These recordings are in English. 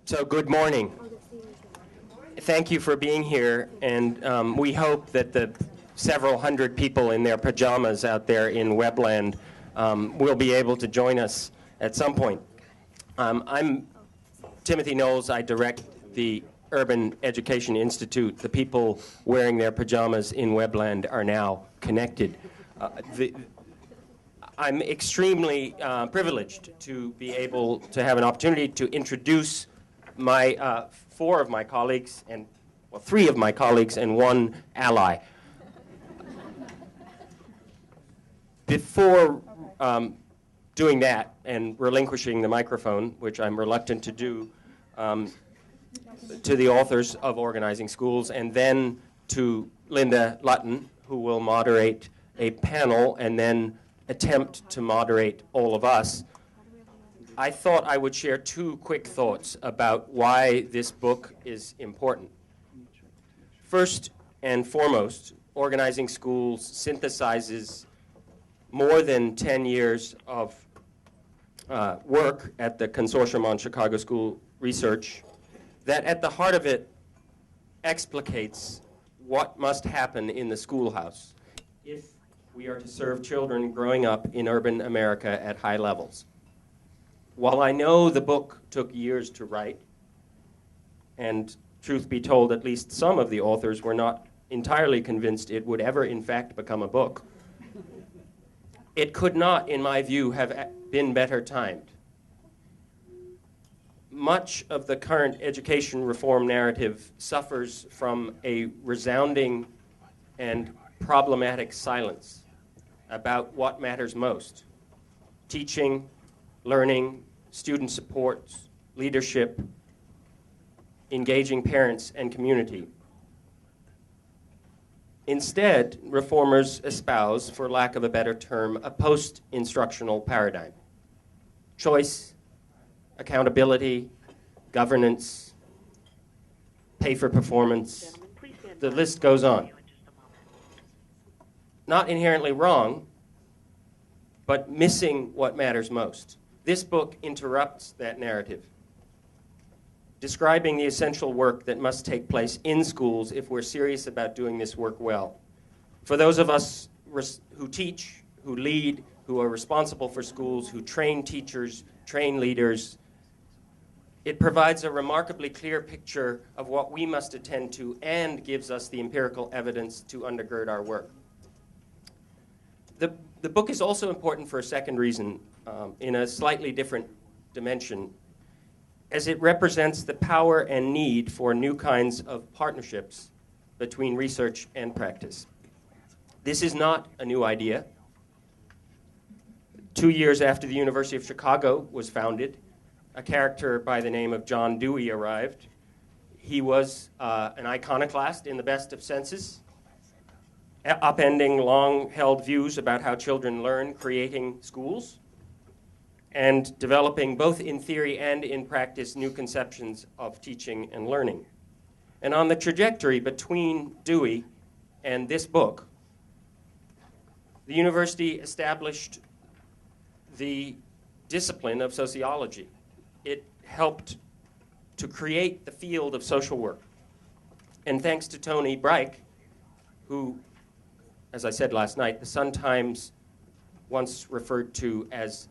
So good morning. Thank you for being here, and we hope that the several hundred people in their pajamas out there in Webland will be able to join us at some point. I'm Timothy Knowles. I direct the Urban Education Institute. The people wearing their pajamas in Webland are now connected. I'm extremely privileged to be able to have an opportunity to introduce my three of my colleagues and one ally. Before doing that and relinquishing the microphone, which I'm reluctant to do, to the authors of Organizing Schools, and then to Linda Lutton, who will moderate a panel and then attempt to moderate all of us, I thought I would share two quick thoughts about why this book is important. First and foremost, Organizing Schools synthesizes more than 10 years of work at the Consortium on Chicago School Research that at the heart of it explicates what must happen in the schoolhouse if we are to serve children growing up in urban America at high levels. While I know the book took years to write, and truth be told, at least some of the authors were not entirely convinced it would ever in fact become a book, it could not, in my view, have been better timed. Much of the current education reform narrative suffers from a resounding and problematic silence about what matters most: teaching, learning, student support, leadership, engaging parents and community. Instead, reformers espouse, for lack of a better term, a post-instructional paradigm. Choice, accountability, governance, pay for performance, the list goes on. Not inherently wrong, but missing what matters most. This book interrupts that narrative, describing the essential work that must take place in schools if we're serious about doing this work well. For those of us who teach, who lead, who are responsible for schools, who train teachers, train leaders, it provides a remarkably clear picture of what we must attend to and gives us the empirical evidence to undergird our work. The book is also important for a second reason, in a slightly different dimension, as it represents the power and need for new kinds of partnerships between research and practice. This is not a new idea. 2 years after the University of Chicago was founded, a character by the name of John Dewey arrived. He was an iconoclast in the best of senses, upending long-held views about how children learn, creating schools, and developing, both in theory and in practice, new conceptions of teaching and learning. And on the trajectory between Dewey and this book, the university established the discipline of sociology. It helped to create the field of social work. And thanks to Tony Brike, who, as I said last night, the Sun-Times once referred to as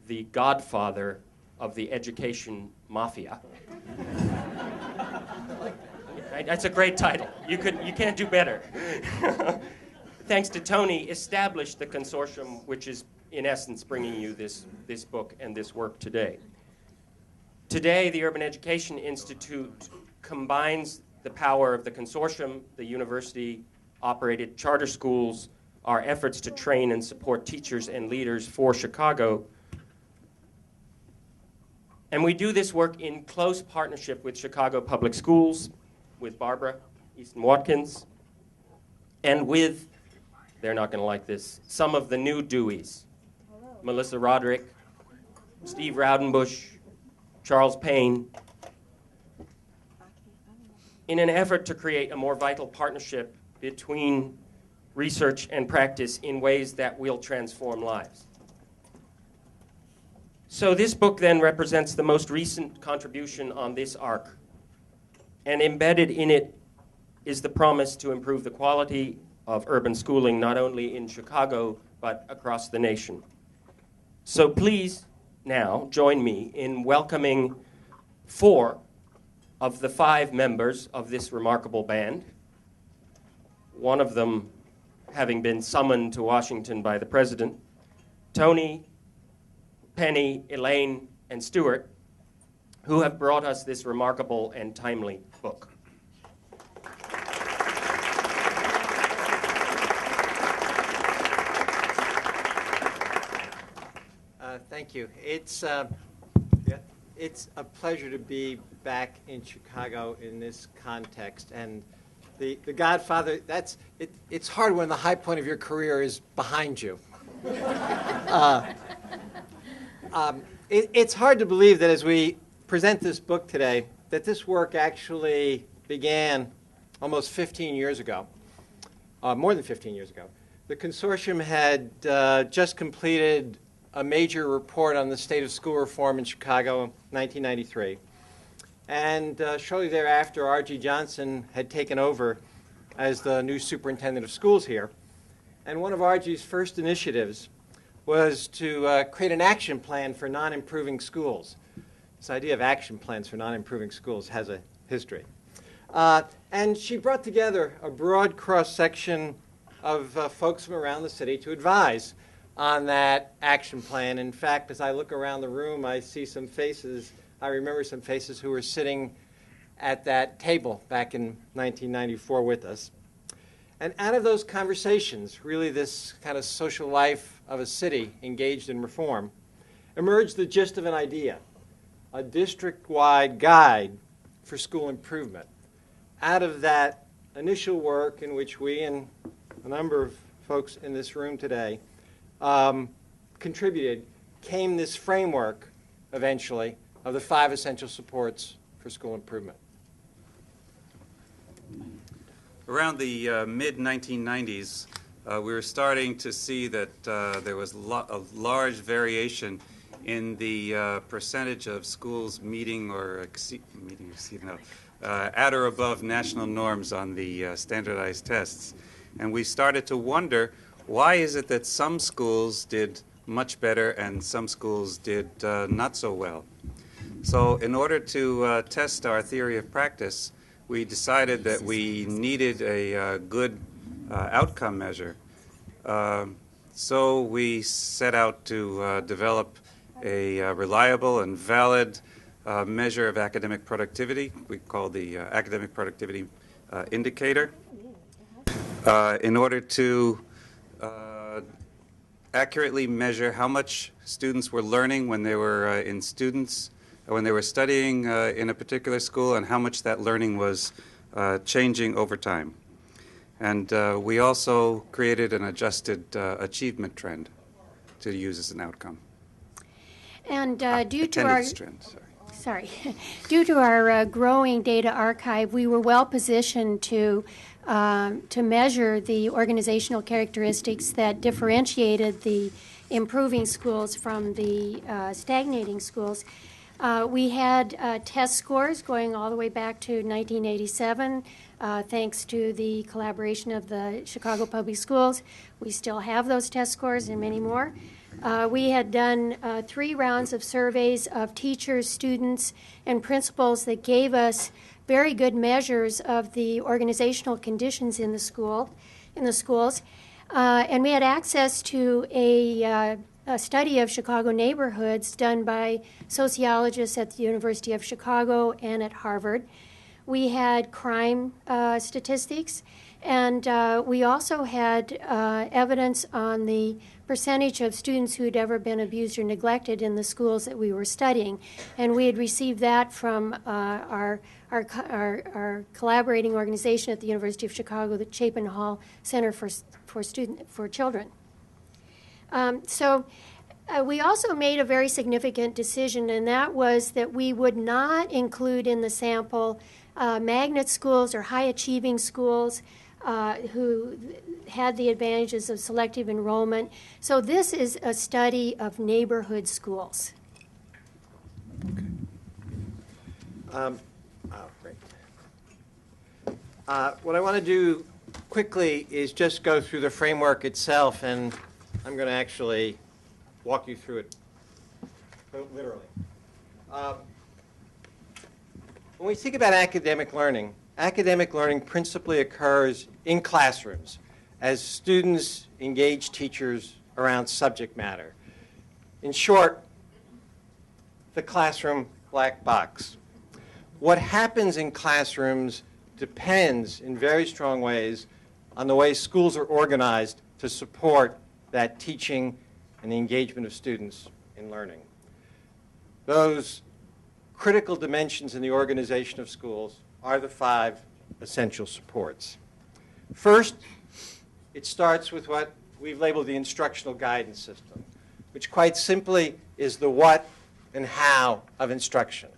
the godfather of the education mafia. Right? That's a great title. You can't do better. Thanks to Tony, established the consortium, which is in essence bringing you this book and this work today. Today, the Urban Education Institute combines the power of the consortium, the university-operated charter schools, our efforts to train and support teachers and leaders for Chicago. And we do this work in close partnership with Chicago Public Schools, with Barbara Easton-Watkins, and with, they're not going to like this, some of the new Deweys. Hello. Melissa Roderick, Steve Raudenbush, Charles Payne, in an effort to create a more vital partnership between research and practice in ways that will transform lives. So this book then represents the most recent contribution on this arc. And embedded in it is the promise to improve the quality of urban schooling, not only in Chicago, but across the nation. So please now join me in welcoming 4 of the 5 members of this remarkable band, one of them having been summoned to Washington by the president, Tony, Penny, Elaine, and Stuart, who have brought us this remarkable and timely book. Thank you. It's a pleasure to be back in Chicago in this context. And the Godfather, it's hard when the high point of your career is behind you. It's hard to believe that as we present this book today, that this work actually began almost 15 years ago, more than 15 years ago. The Consortium had just completed a major report on the state of school reform in Chicago in 1993. And shortly thereafter, R.G. Johnson had taken over as the new superintendent of schools here. And one of R.G.'s first initiatives was to create an action plan for non-improving schools. This idea of action plans for non-improving schools has a history. And she brought together a broad cross-section of folks from around the city to advise on that action plan. In fact, as I look around the room, I see some faces. I remember some faces who were sitting at that table back in 1994 with us. And out of those conversations, really this kind of social life of a city engaged in reform, emerged the gist of an idea, a district-wide guide for school improvement. Out of that initial work in which we and a number of folks in this room today contributed, came this framework, eventually, of the 5 essential supports for school improvement. Around the mid-1990s, we were starting to see that there was a large variation in the percentage of schools meeting at or above national norms on the standardized tests. And we started to wonder, why is it that some schools did much better and some schools did not so well? So in order to test our theory of practice, we decided that we needed a good outcome measure. So we set out to develop a reliable and valid measure of academic productivity. We call the academic productivity indicator. In order to accurately measure how much students were learning when they were when they were studying in a particular school, and how much that learning was changing over time. And we also created an adjusted achievement trend to use as an outcome. And due to our growing data archive, we were well positioned to measure the organizational characteristics that differentiated the improving schools from the stagnating schools. We had test scores going all the way back to 1987, thanks to the collaboration of the Chicago Public Schools. We still have those test scores and many more. We had done 3 rounds of surveys of teachers, students, and principals that gave us very good measures of the organizational conditions in the schools. And we had access to a study of Chicago neighborhoods done by sociologists at the University of Chicago and at Harvard. We had crime statistics, and we also had evidence on the percentage of students who had ever been abused or neglected in the schools that we were studying. And we had received that from our collaborating organization at the University of Chicago, the Chapin Hall Center for Children. We also made a very significant decision, and that was that we would not include in the sample magnet schools or high-achieving schools who had the advantages of selective enrollment. So this is a study of neighborhood schools. Great. What I want to do quickly is just go through the framework itself, and I'm going to actually walk you through it literally. When we think about academic learning principally occurs in classrooms as students engage teachers around subject matter. In short, the classroom black box. What happens in classrooms depends in very strong ways on the way schools are organized to support that teaching and the engagement of students in learning. Those critical dimensions in the organization of schools are the 5 essential supports. First, it starts with what we've labeled the instructional guidance system, which quite simply is the what and how of instruction.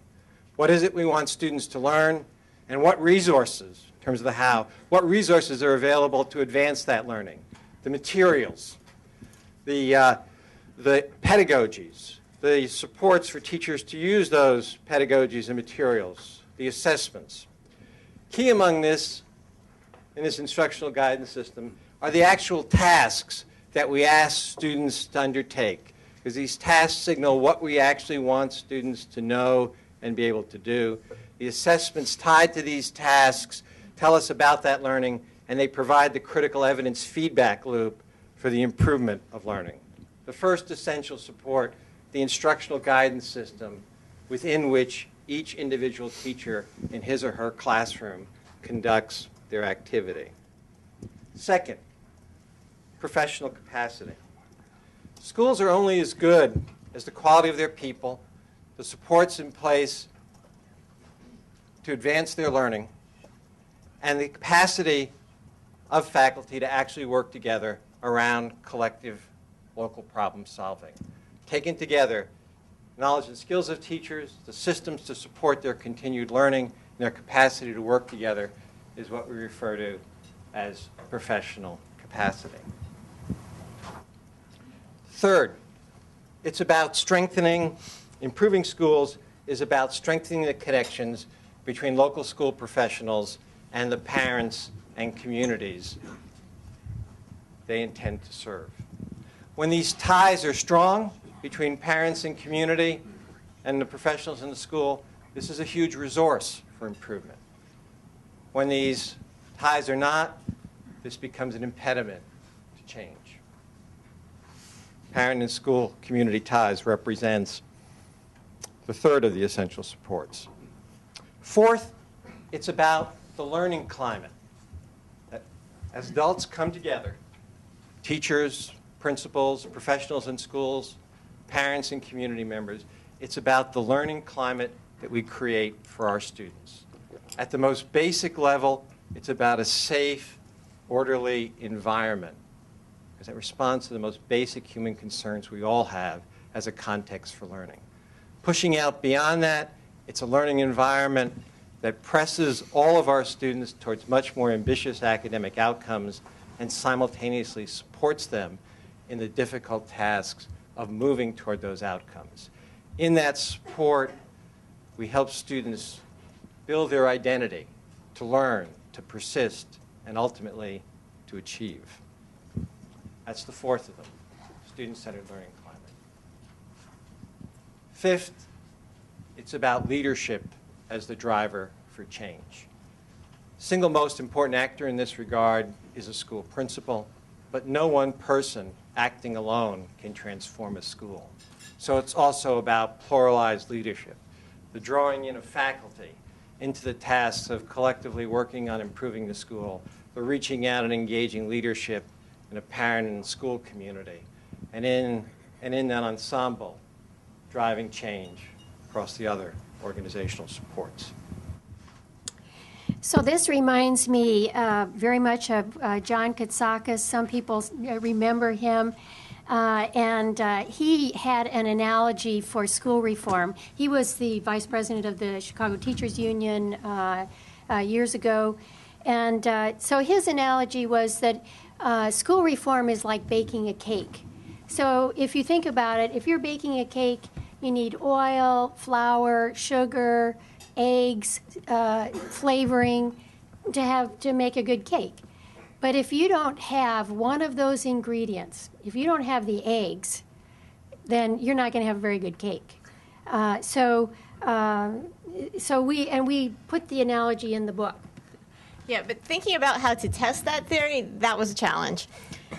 What is it we want students to learn, and what resources, in terms of the how, what resources are available to advance that learning? The materials, the pedagogies, the supports for teachers to use those pedagogies and materials, the assessments. Key among this, in this instructional guidance system, are the actual tasks that we ask students to undertake, because these tasks signal what we actually want students to know and be able to do. The assessments tied to these tasks tell us about that learning, and they provide the critical evidence feedback loop for the improvement of learning. The first essential support, the instructional guidance system within which each individual teacher in his or her classroom conducts their activity. Second, professional capacity. Schools are only as good as the quality of their people, the supports in place to advance their learning, and the capacity of faculty to actually work together around collective local problem solving. Taken together, knowledge and skills of teachers, the systems to support their continued learning, and their capacity to work together is what we refer to as professional capacity. Third, it's about improving schools is about strengthening the connections between local school professionals and the parents and communities they intend to serve. When these ties are strong between parents and community and the professionals in the school, this is a huge resource for improvement. When these ties are not, this becomes an impediment to change. Parent and school community ties represents the third of the essential supports. Fourth, it's about the learning climate. As adults come together, teachers, principals, professionals in schools, parents and community members, it's about the learning climate that we create for our students. At the most basic level, it's about a safe, orderly environment, because it responds to the most basic human concerns we all have as a context for learning. Pushing out beyond that, it's a learning environment that presses all of our students towards much more ambitious academic outcomes and simultaneously supports them in the difficult tasks of moving toward those outcomes. In that support, we help students build their identity, to learn, to persist, and ultimately to achieve. That's the fourth of them, student-centered learning climate. Fifth, it's about leadership as the driver for change. Single most important actor in this regard is a school principal, but no one person acting alone can transform a school. So it's also about pluralized leadership, the drawing in of faculty into the tasks of collectively working on improving the school, the reaching out and engaging leadership in a parent and school community, and in that ensemble, driving change across the other organizational supports. So this reminds me very much of John Katsakis. Some people remember him. And he had an analogy for school reform. He was the vice president of the Chicago Teachers Union years ago. And so his analogy was that school reform is like baking a cake. So if you think about it, if you're baking a cake, You need oil, flour, sugar, eggs, flavoring to make a good cake. But if you don't have one of those ingredients, if you don't have the eggs, then you're not going to have a very good cake. So we put the analogy in the book. Yeah, but thinking about how to test that theory, that was a challenge.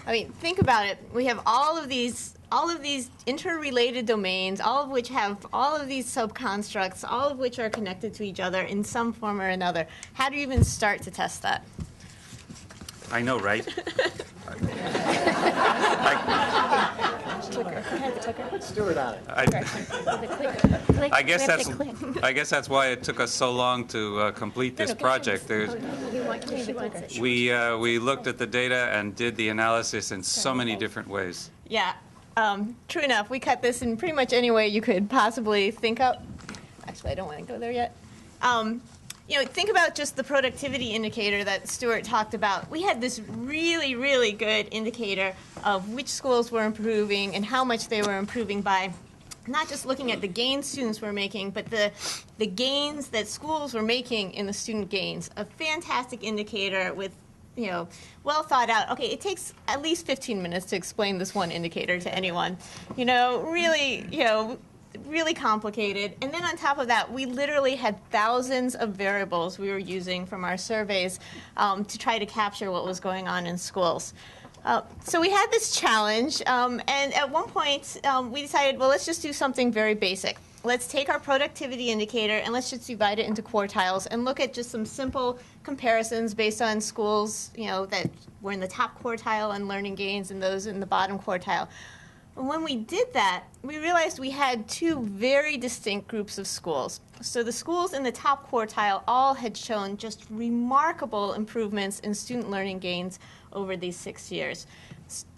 I mean, think about it. We have all of these interrelated domains, all of which have all of these subconstructs, all of which are connected to each other in some form or another. How do you even start to test that? I know, right? Put Stuart on it. I guess that's why it took us so long to complete this project. We looked at the data and did the analysis in so many different ways. Yeah, true enough. We cut this in pretty much any way you could possibly think of. Actually, I don't want to go there yet. Think about just the productivity indicator that Stuart talked about. We had this really, really good indicator of which schools were improving and how much they were improving by not just looking at the gains students were making, but the gains that schools were making in the student gains. A fantastic indicator with, well thought out. Okay, it takes at least 15 minutes to explain this one indicator to anyone. Really complicated. And then on top of that, we literally had thousands of variables we were using from our surveys to try to capture what was going on in schools. So we had this challenge, and at one point we decided, well, let's just do something very basic. Let's take our productivity indicator and let's just divide it into quartiles and look at just some simple comparisons based on schools, that were in the top quartile on learning gains and those in the bottom quartile. When we did that, we realized we had two very distinct groups of schools. So the schools in the top quartile all had shown just remarkable improvements in student learning gains over these 6 years.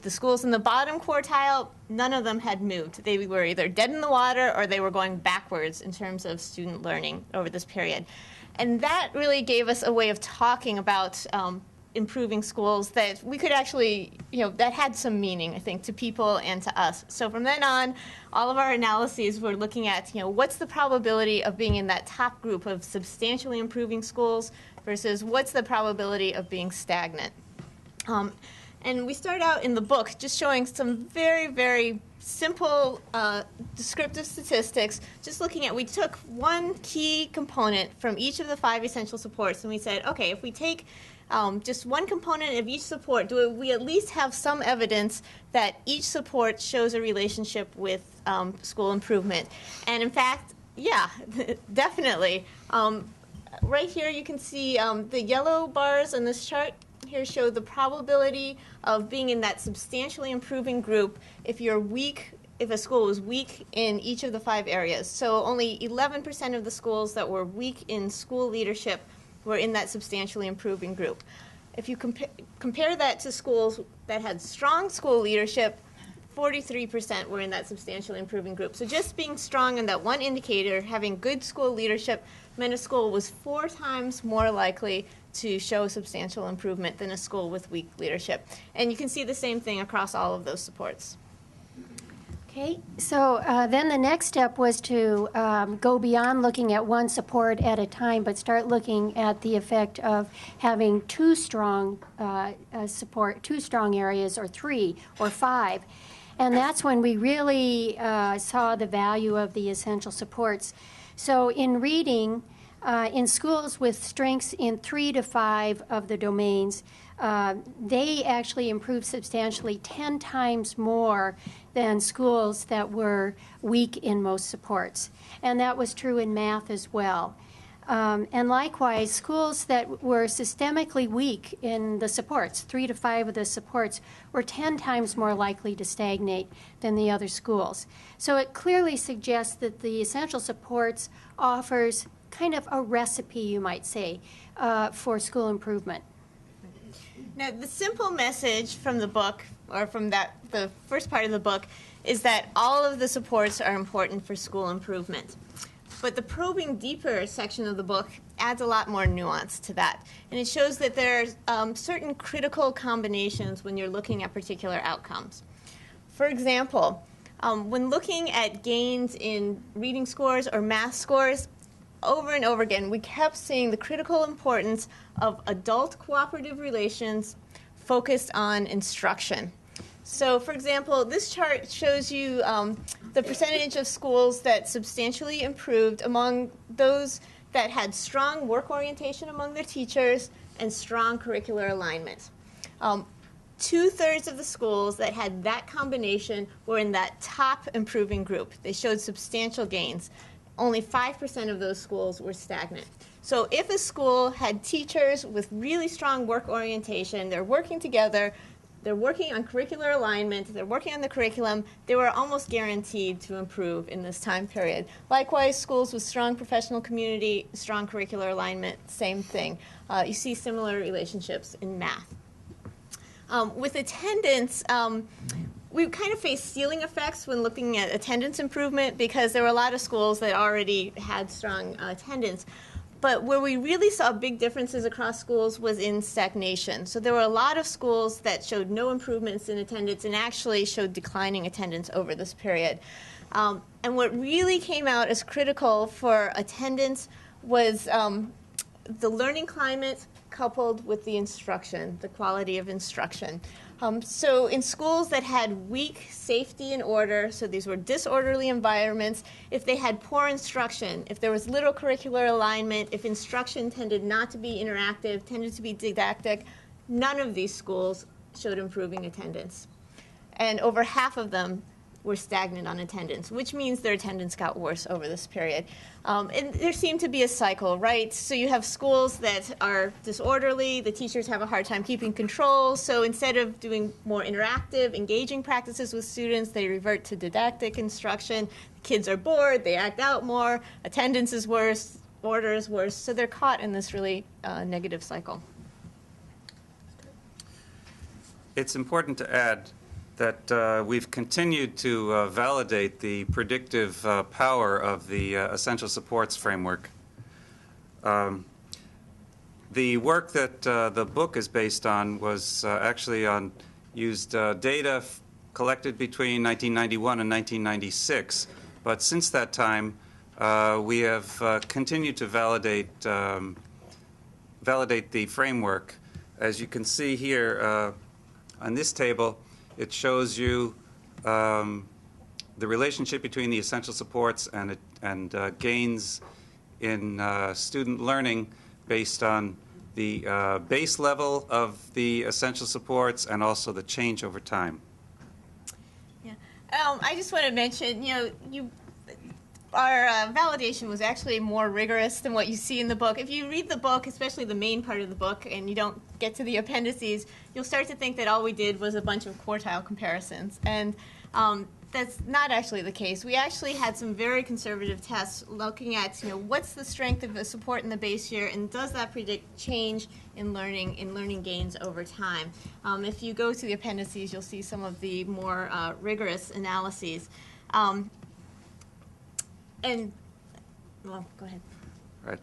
The schools in the bottom quartile, none of them had moved. They were either dead in the water or they were going backwards in terms of student learning over this period. And that really gave us a way of talking about improving schools that we could actually, that had some meaning, I think, to people and to us. So from then on, all of our analyses were looking at, what's the probability of being in that top group of substantially improving schools versus what's the probability of being stagnant. And we start out in the book just showing some very, very simple descriptive statistics, just looking at, we took one key component from each of the 5 essential supports, and we said, okay, if we take just one component of each support, do we at least have some evidence that each support shows a relationship with school improvement? And in fact, yeah, definitely. Right here you can see the yellow bars on this chart here show the probability of being in that substantially improving group if you're weak, if a school was weak in each of the 5 areas. So only 11% of the schools that were weak in school leadership were in that substantially improving group. If you compare that to schools that had strong school leadership, 43% were in that substantially improving group. So just being strong in that one indicator, having good school leadership, meant a school was 4 times more likely to show substantial improvement than a school with weak leadership. And you can see the same thing across all of those supports. Okay, so then the next step was to go beyond looking at one support at a time, but start looking at the effect of having 2 strong support, 2 strong areas, or 3 or 5. And that's when we really saw the value of the essential supports. So in reading, in schools with strengths in 3 to 5 of the domains, they actually improved substantially 10 times more than schools that were weak in most supports. And that was true in math as well. And likewise, schools that were systemically weak in the supports, 3 to 5 of the supports, were 10 times more likely to stagnate than the other schools. So it clearly suggests that the essential supports offers kind of a recipe, you might say, for school improvement. Now, the simple message from the book, or from the first part of the book, is that all of the supports are important for school improvement. But the probing deeper section of the book adds a lot more nuance to that. And it shows that there are certain critical combinations when you're looking at particular outcomes. For example, When looking at gains in reading scores or math scores, over and over again, we kept seeing the critical importance of adult cooperative relations focused on instruction. So, for example, this chart shows you the percentage of schools that substantially improved among those that had strong work orientation among their teachers and strong curricular alignment. 2/3 of the schools that had that combination were in that top improving group. They showed substantial gains. Only 5% of those schools were stagnant. So if a school had teachers with really strong work orientation, they're working together, they're working on curricular alignment, they're working on the curriculum, they were almost guaranteed to improve in this time period. Likewise, schools with strong professional community, strong curricular alignment, same thing. You see similar relationships in math. With attendance, we kind of faced ceiling effects when looking at attendance improvement because there were a lot of schools that already had strong attendance. But where we really saw big differences across schools was in stagnation. So there were a lot of schools that showed no improvements in attendance and actually showed declining attendance over this period. And what really came out as critical for attendance was the learning climate coupled with the instruction, the quality of instruction. So in schools that had weak safety and order, so these were disorderly environments, if they had poor instruction, if there was little curricular alignment, if instruction tended not to be interactive, tended to be didactic, none of these schools showed improving attendance. And over half of them were stagnant on attendance, which means their attendance got worse over this period. And there seemed to be a cycle, right? So you have schools that are disorderly, the teachers have a hard time keeping control, so instead of doing more interactive, engaging practices with students, they revert to didactic instruction. The kids are bored, they act out more, attendance is worse, order is worse, so they're caught in this really negative cycle. It's important to add that we've continued to validate the predictive power of the essential supports framework. The work that the book is based on was actually used data collected between 1991 and 1996. But since that time, we have continued to validate the framework. As you can see here on this table, it shows you the relationship between the essential supports and gains in student learning based on the base level of the essential supports and also the change over time. Yeah, I just want to mention, our validation was actually more rigorous than what you see in the book. If you read the book, especially the main part of the book, and you don't get to the appendices, you'll start to think that all we did was a bunch of quartile comparisons. And that's not actually the case. We actually had some very conservative tests looking at, what's the strength of the support in the base year, and does that predict change in learning gains over time? If you go to the appendices, you'll see some of the more rigorous analyses. Well, go ahead. Right.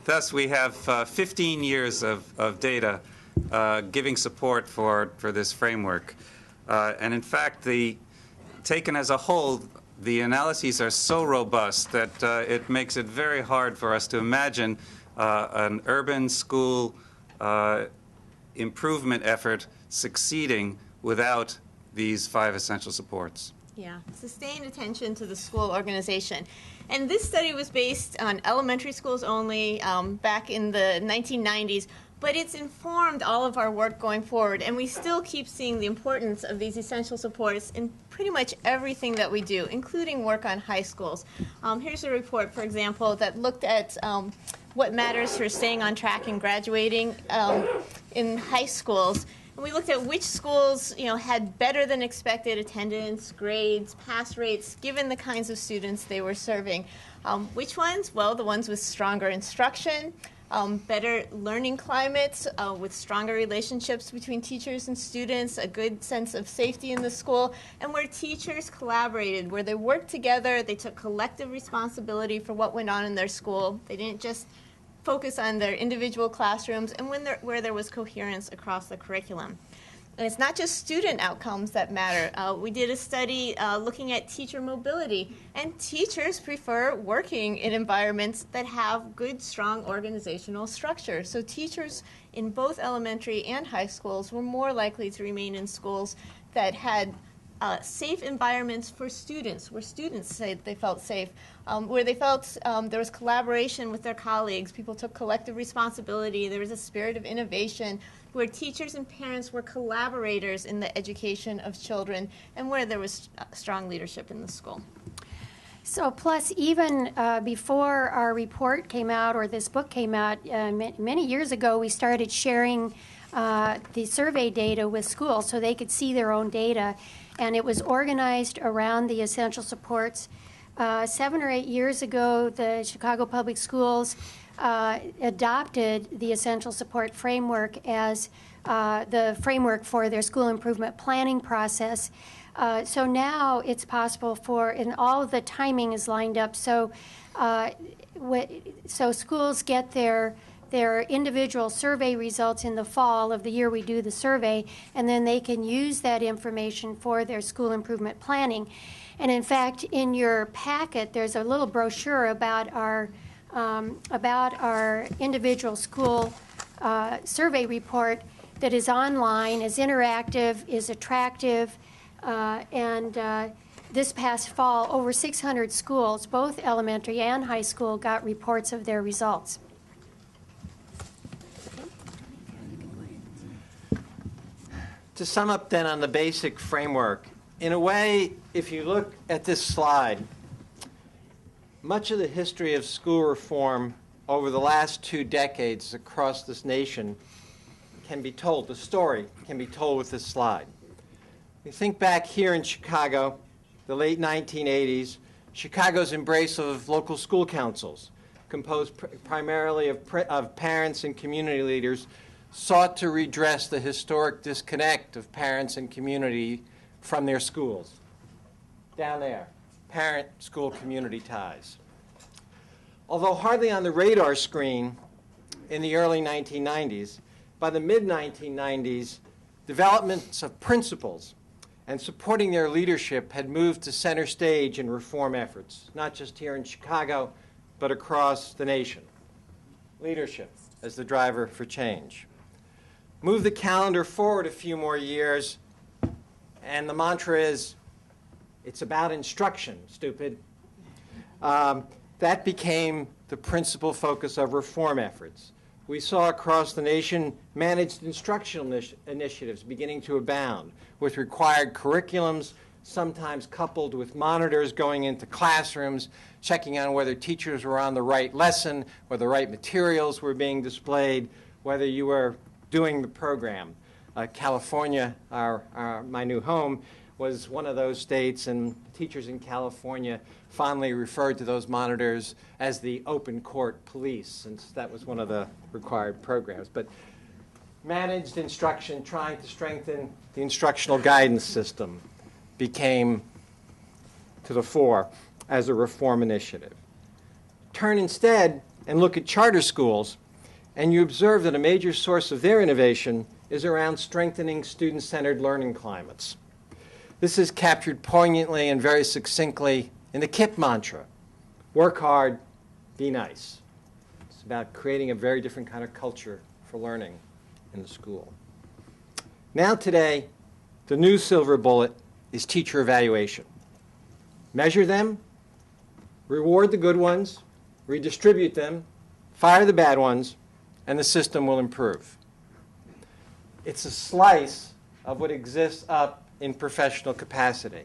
Thus, we have 15 years of data giving support for this framework. And in fact, taken as a whole, the analyses are so robust that it makes it very hard for us to imagine an urban school improvement effort succeeding without these 5 essential supports. Yeah, sustained attention to the school organization. And this study was based on elementary schools only back in the 1990s, but it's informed all of our work going forward, and we still keep seeing the importance of these essential supports in pretty much everything that we do, including work on high schools. Here's a report, for example, that looked at what matters for staying on track and graduating in high schools. And we looked at which schools, had better than expected attendance, grades, pass rates, given the kinds of students they were serving. Which ones? Well, the ones with stronger instruction, better learning climates, with stronger relationships between teachers and students, a good sense of safety in the school, and where teachers collaborated, where they worked together, they took collective responsibility for what went on in their school. They didn't just focus on their individual classrooms, and where there was coherence across the curriculum. And it's not just student outcomes that matter. We did a study looking at teacher mobility, and teachers prefer working in environments that have good, strong organizational structure. So teachers in both elementary and high schools were more likely to remain in schools that had safe environments for students, where students said they felt safe, where they felt there was collaboration with their colleagues, people took collective responsibility, there was a spirit of innovation, where teachers and parents were collaborators in the education of children, and where there was strong leadership in the school. So plus, even before our report came out or this book came out, many years ago, we started sharing the survey data with schools so they could see their own data. And it was organized around the essential supports. 7 or 8 years ago, the Chicago Public Schools adopted the essential support framework as the framework for their school improvement planning process. So now it's possible for, and all of the timing is lined up, so so schools get their individual survey results in the fall of the year we do the survey, and then they can use that information for their school improvement planning. And in fact, in your packet, there's a little brochure about our individual school survey report that is online, is interactive, is attractive, and this past fall, over 600 schools, both elementary and high school, got reports of their results. To sum up then on the basic framework, in a way, if you look at this slide, much of the history of school reform over the last 2 decades across this nation can be told, the story can be told with this slide. You think back here in Chicago, the late 1980s, Chicago's embrace of local school councils, composed primarily of parents and community leaders, sought to redress the historic disconnect of parents and community from their schools. Down there, parent-school community ties. Although hardly on the radar screen in the early 1990s, by the mid-1990s, developments of principles and supporting their leadership had moved to center stage in reform efforts, not just here in Chicago, but across the nation. Leadership as the driver for change. Move the calendar forward a few more years, and the mantra is, it's about instruction, stupid. That became the principal focus of reform efforts. We saw across the nation managed instructional initiatives beginning to abound, with required curriculums, sometimes coupled with monitors going into classrooms, checking on whether teachers were on the right lesson, whether the right materials were being displayed, whether you were doing the program. California, my new home, was one of those states, and teachers in California fondly referred to those monitors as the open court police, since that was one of the required programs. But managed instruction, trying to strengthen the instructional guidance system, became to the fore as a reform initiative. Turn instead and look at charter schools, and you observe that a major source of their innovation is around strengthening student-centered learning climates. This is captured poignantly and very succinctly in the KIPP mantra, work hard, be nice. It's about creating a very different kind of culture for learning in the school. Now today, the new silver bullet is teacher evaluation. Measure them, reward the good ones, redistribute them, fire the bad ones, and the system will improve. It's a slice of what exists up in professional capacity.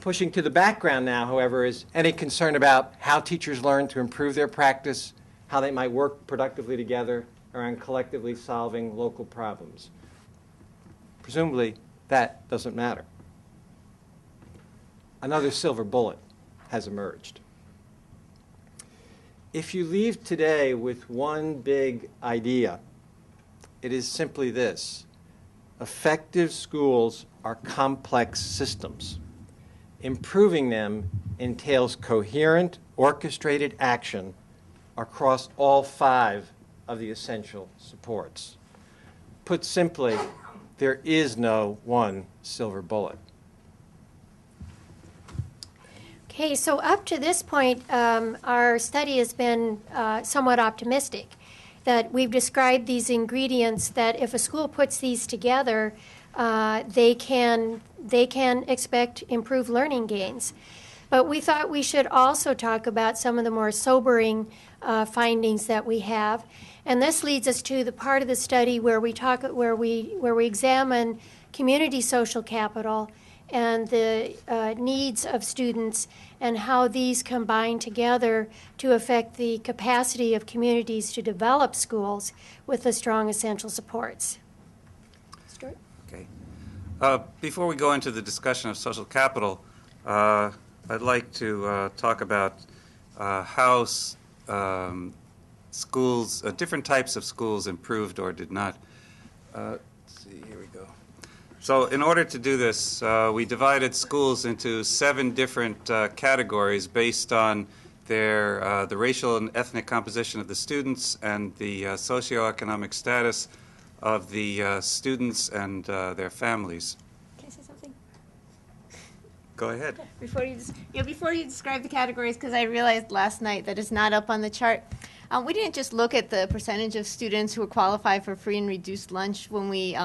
Pushing to the background now, however, is any concern about how teachers learn to improve their practice, how they might work productively together around collectively solving local problems. Presumably, that doesn't matter. Another silver bullet has emerged. If you leave today with one big idea, it is simply this: effective schools are complex systems. Improving them entails coherent, orchestrated action across all 5 of the essential supports. Put simply, there is no one silver bullet. Okay, so up to this point, our study has been somewhat optimistic, that we've described these ingredients that if a school puts these together, they can expect improved learning gains. But we thought we should also talk about some of the more sobering findings that we have, and this leads us to the part of the study where we examine community social capital and the needs of students and how these combine together to affect the capacity of communities to develop schools with the strong essential supports. Stuart? Okay. Before we go into the discussion of social capital, I'd like to talk about how schools, different types of schools improved or did not. Let's see, here we go. So in order to do this, we divided schools into 7 different categories based on the racial and ethnic composition of the students and the socioeconomic status of the students and their families. Can I say something? Go ahead. Before you describe the categories, because I realized last night that it's not up on the chart. We didn't just look at the percentage of students who were qualified for free and reduced lunch when we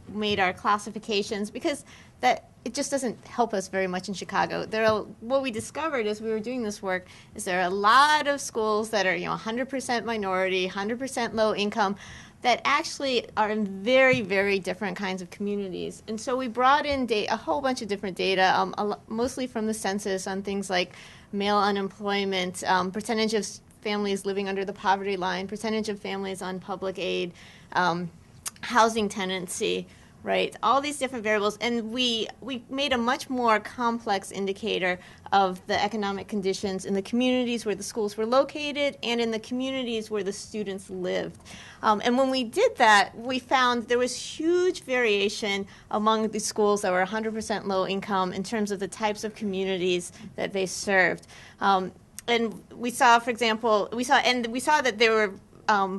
made our classifications, because it just doesn't help us very much in Chicago. What we discovered as we were doing this work is there are a lot of schools that are 100% minority, 100% low income, that actually are in very, very different kinds of communities. And so we brought in a whole bunch of different data, mostly from the census, on things like male unemployment, percentage of families living under the poverty line, percentage of families on public aid, housing tenancy, right? All these different variables, and we made a much more complex indicator of the economic conditions in the communities where the schools were located and in the communities where the students lived. And when we did that, we found there was huge variation among the schools that were 100% low income in terms of the types of communities that they served. And we saw, for example, that they were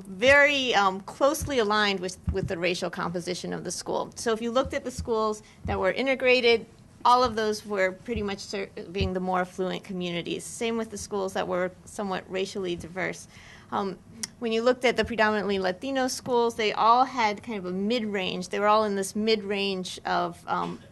very closely aligned with the racial composition of the school. So if you looked at the schools that were integrated, all of those were pretty much serving the more affluent communities. Same with the schools that were somewhat racially diverse. When you looked at the predominantly Latino schools, they all had kind of a mid-range. They were all in this mid-range of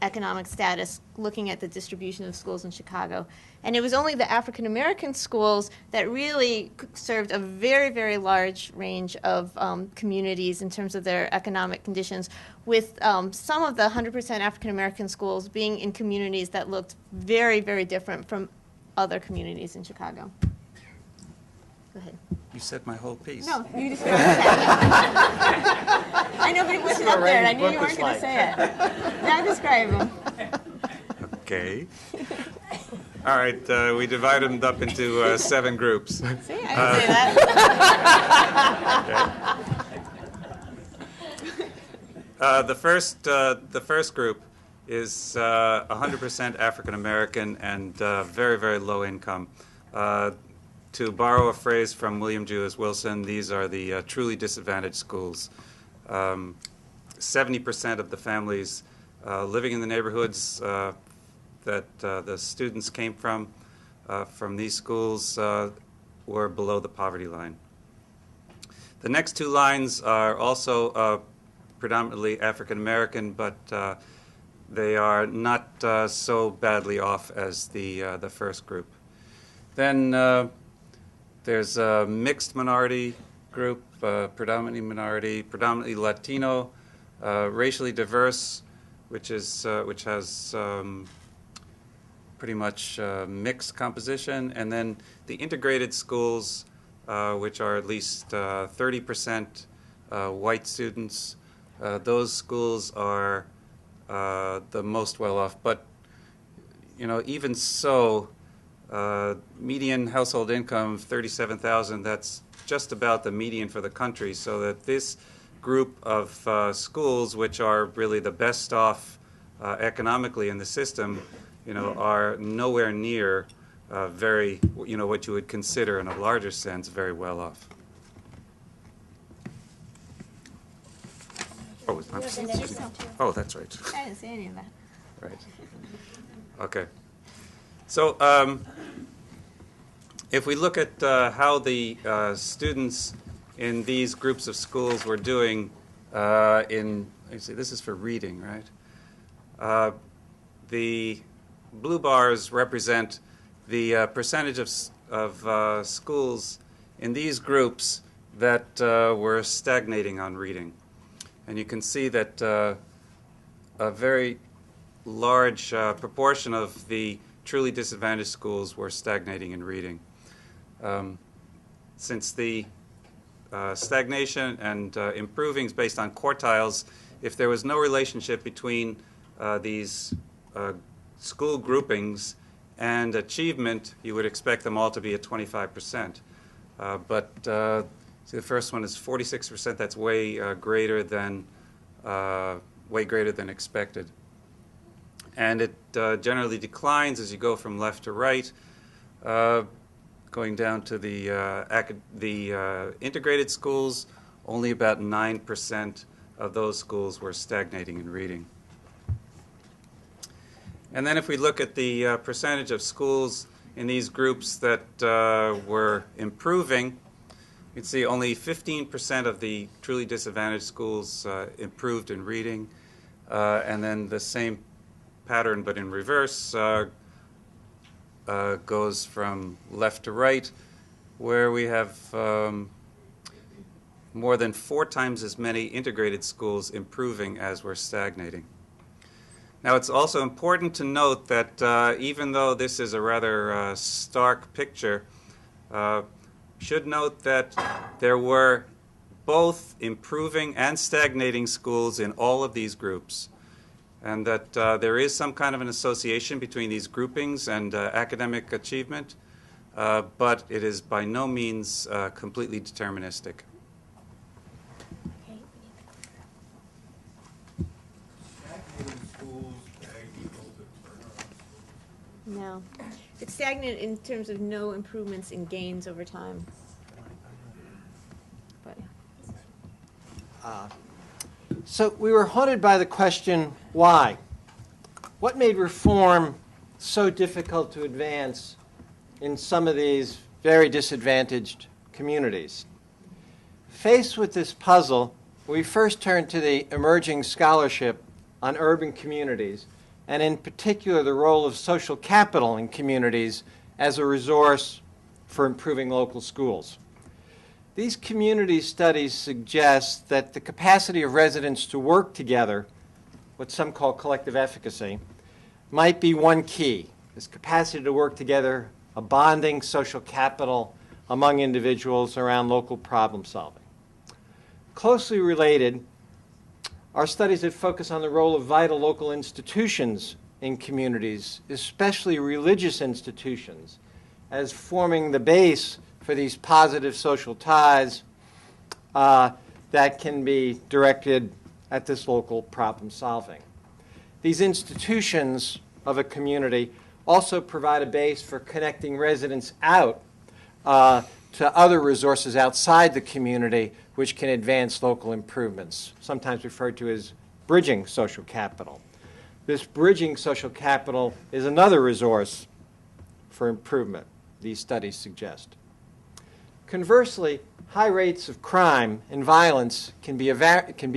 economic status, looking at the distribution of schools in Chicago. And it was only the African-American schools that really served a very, very large range of communities in terms of their economic conditions, with some of the 100% African-American schools being in communities that looked very, very different from other communities in Chicago. Go ahead. You said my whole piece. No, you just said that. I know, but it wasn't up there, and I knew you weren't going to say it. Now describe them. Okay. All right, we divided them up into 7 groups. See, I didn't say that. The first group is 100% African American and very, very low income. To borrow a phrase from William Jewis Wilson, these are the truly disadvantaged schools. 70% of the families living in the neighborhoods that the students came from these schools were below the poverty line. The next 2 lines are also predominantly African American, but they are not so badly off as the first group. Then there's a mixed minority group, predominantly minority, predominantly Latino, racially diverse, which has pretty much mixed composition, and then the integrated schools, which are at least 30% white students. Those schools are the most well off, but even so, median household income $37,000. That's just about the median for the country. So that this group of schools, which are really the best off economically in the system, are nowhere near very, what you would consider in a larger sense very well off. Oh, oh, that's right. I didn't say any of that. Right. Okay. So if we look at how the students in these groups of schools were doing let's see, this is for reading, right? The blue bars represent the percentage of schools in these groups that were stagnating on reading. And you can see that a very large proportion of the truly disadvantaged schools were stagnating in reading. Since the stagnation and improving is based on quartiles, if there was no relationship between these school groupings and achievement, you would expect them all to be at 25%. But see, the first one is 46%. That's way greater than expected. And it generally declines as you go from left to right, going down to the integrated schools. Only about 9% of those schools were stagnating in reading. And then if we look at the percentage of schools in these groups that were improving, you can see only 15% of the truly disadvantaged schools improved in reading. And then the same pattern, but in reverse, goes from left to right, where we have more than 4 times as many integrated schools improving as were stagnating. Now, it's also important to note that even though this is a rather stark picture, should note that there were both improving and stagnating schools in all of these groups, and that there is some kind of an association between these groupings and academic achievement, but it is by no means completely deterministic. No. It's stagnant in terms of no improvements in gains over time. But So we were haunted by the question, why? What made reform so difficult to advance in some of these very disadvantaged communities? Faced with this puzzle, we first turned to the emerging scholarship on urban communities, and in particular the role of social capital in communities as a resource for improving local schools. These community studies suggest that the capacity of residents to work together, what some call collective efficacy, might be one key. This capacity to work together, a bonding social capital among individuals around local problem solving. Closely related are studies that focus on the role of vital local institutions in communities, especially religious institutions, as forming the base for these positive social ties that can be directed at this local problem solving. These institutions of a community also provide a base for connecting residents out to other resources outside the community which can advance local improvements, sometimes referred to as bridging social capital. This bridging social capital is another resource for improvement, these studies suggest. Conversely, high rates of crime and violence can be a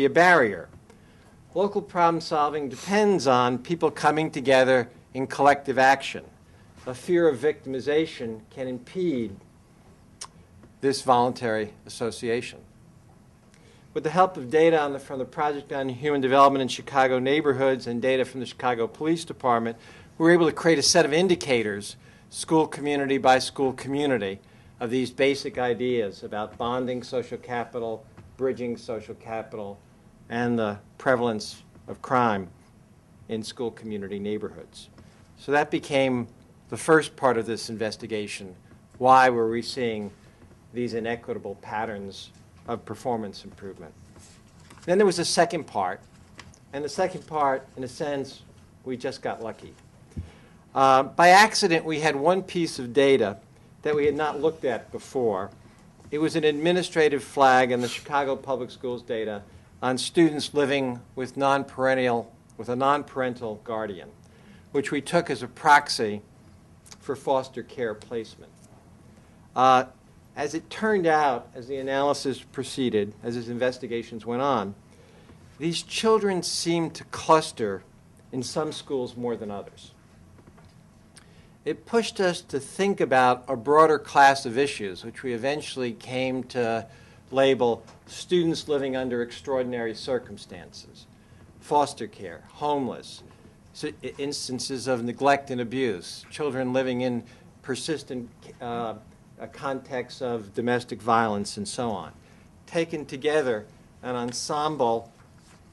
barrier. Local problem solving depends on people coming together in collective action. A fear of victimization can impede this voluntary association. With the help of data from the Project on Human Development in Chicago Neighborhoods and data from the Chicago Police Department, we were able to create a set of indicators, school community by school community, of these basic ideas about bonding social capital, bridging social capital, and the prevalence of crime in school community neighborhoods. So that became the first part of this investigation. Why were we seeing these inequitable patterns of performance improvement? Then there was a second part, and the second part, in a sense, we just got lucky. By accident, we had one piece of data that we had not looked at before. It was an administrative flag in the Chicago Public Schools data on students living with a non-parental guardian, which we took as a proxy for foster care placement. As it turned out, as the analysis proceeded, as his investigations went on, these children seemed to cluster in some schools more than others. It pushed us to think about a broader class of issues, which we eventually came to label students living under extraordinary circumstances, foster care, homeless, instances of neglect and abuse, children living in persistent contexts of domestic violence, and so on. Taken together, an ensemble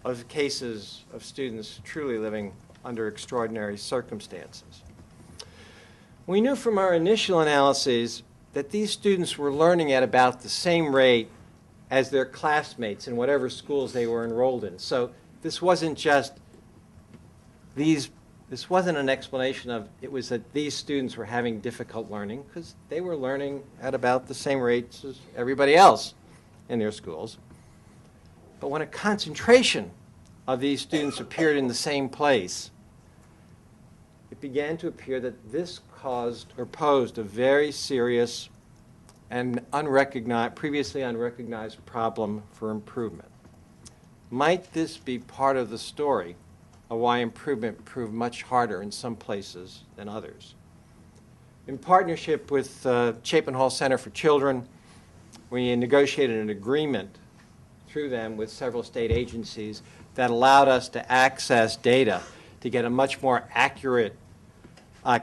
of cases of students truly living under extraordinary circumstances. We knew from our initial analyses that these students were learning at about the same rate as their classmates in whatever schools they were enrolled in. So this wasn't just this wasn't an explanation of it was that these students were having difficult learning, because they were learning at about the same rates as everybody else in their schools. But when a concentration of these students appeared in the same place, it began to appear that this caused or posed a very serious and previously unrecognized problem for improvement. Might this be part of the story of why improvement proved much harder in some places than others? In partnership with Chapin Hall Center for Children, we negotiated an agreement through them with several state agencies that allowed us to access data to get a much more accurate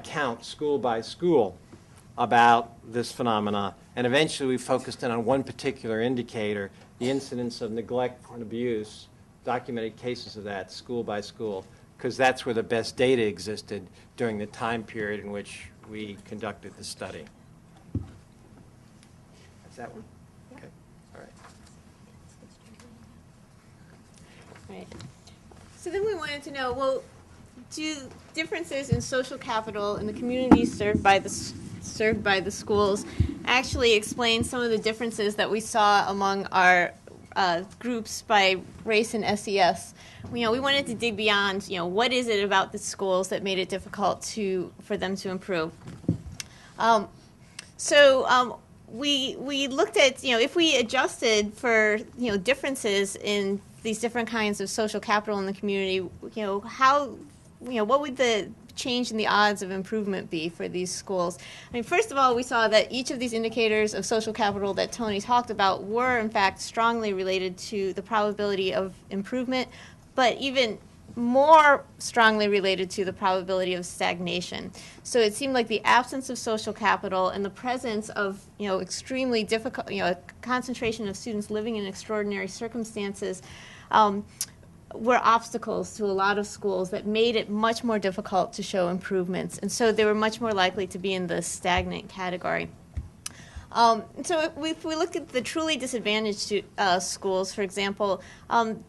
count, school by school, about this phenomena. And eventually we focused in on one particular indicator, the incidence of neglect and abuse, documented cases of that school by school, because that's where the best data existed during the time period in which we conducted the study. Is that one? Okay. All right. Right. So then we wanted to know, well, do differences in social capital in the communities served by the schools actually explain some of the differences that we saw among our groups by race and SES? We wanted to dig beyond, what is it about the schools that made it difficult for them to improve? We looked at, if we adjusted for, differences in these different kinds of social capital in the community, what would the change in the odds of improvement be for these schools? I mean, first of all, we saw that each of these indicators of social capital that Tony talked about were, in fact, strongly related to the probability of improvement, but even more strongly related to the probability of stagnation. So it seemed like the absence of social capital and the presence of, extremely difficult, a concentration of students living in extraordinary circumstances were obstacles to a lot of schools that made it much more difficult to show improvements. And so they were much more likely to be in the stagnant category. So if we look at the truly disadvantaged schools, for example,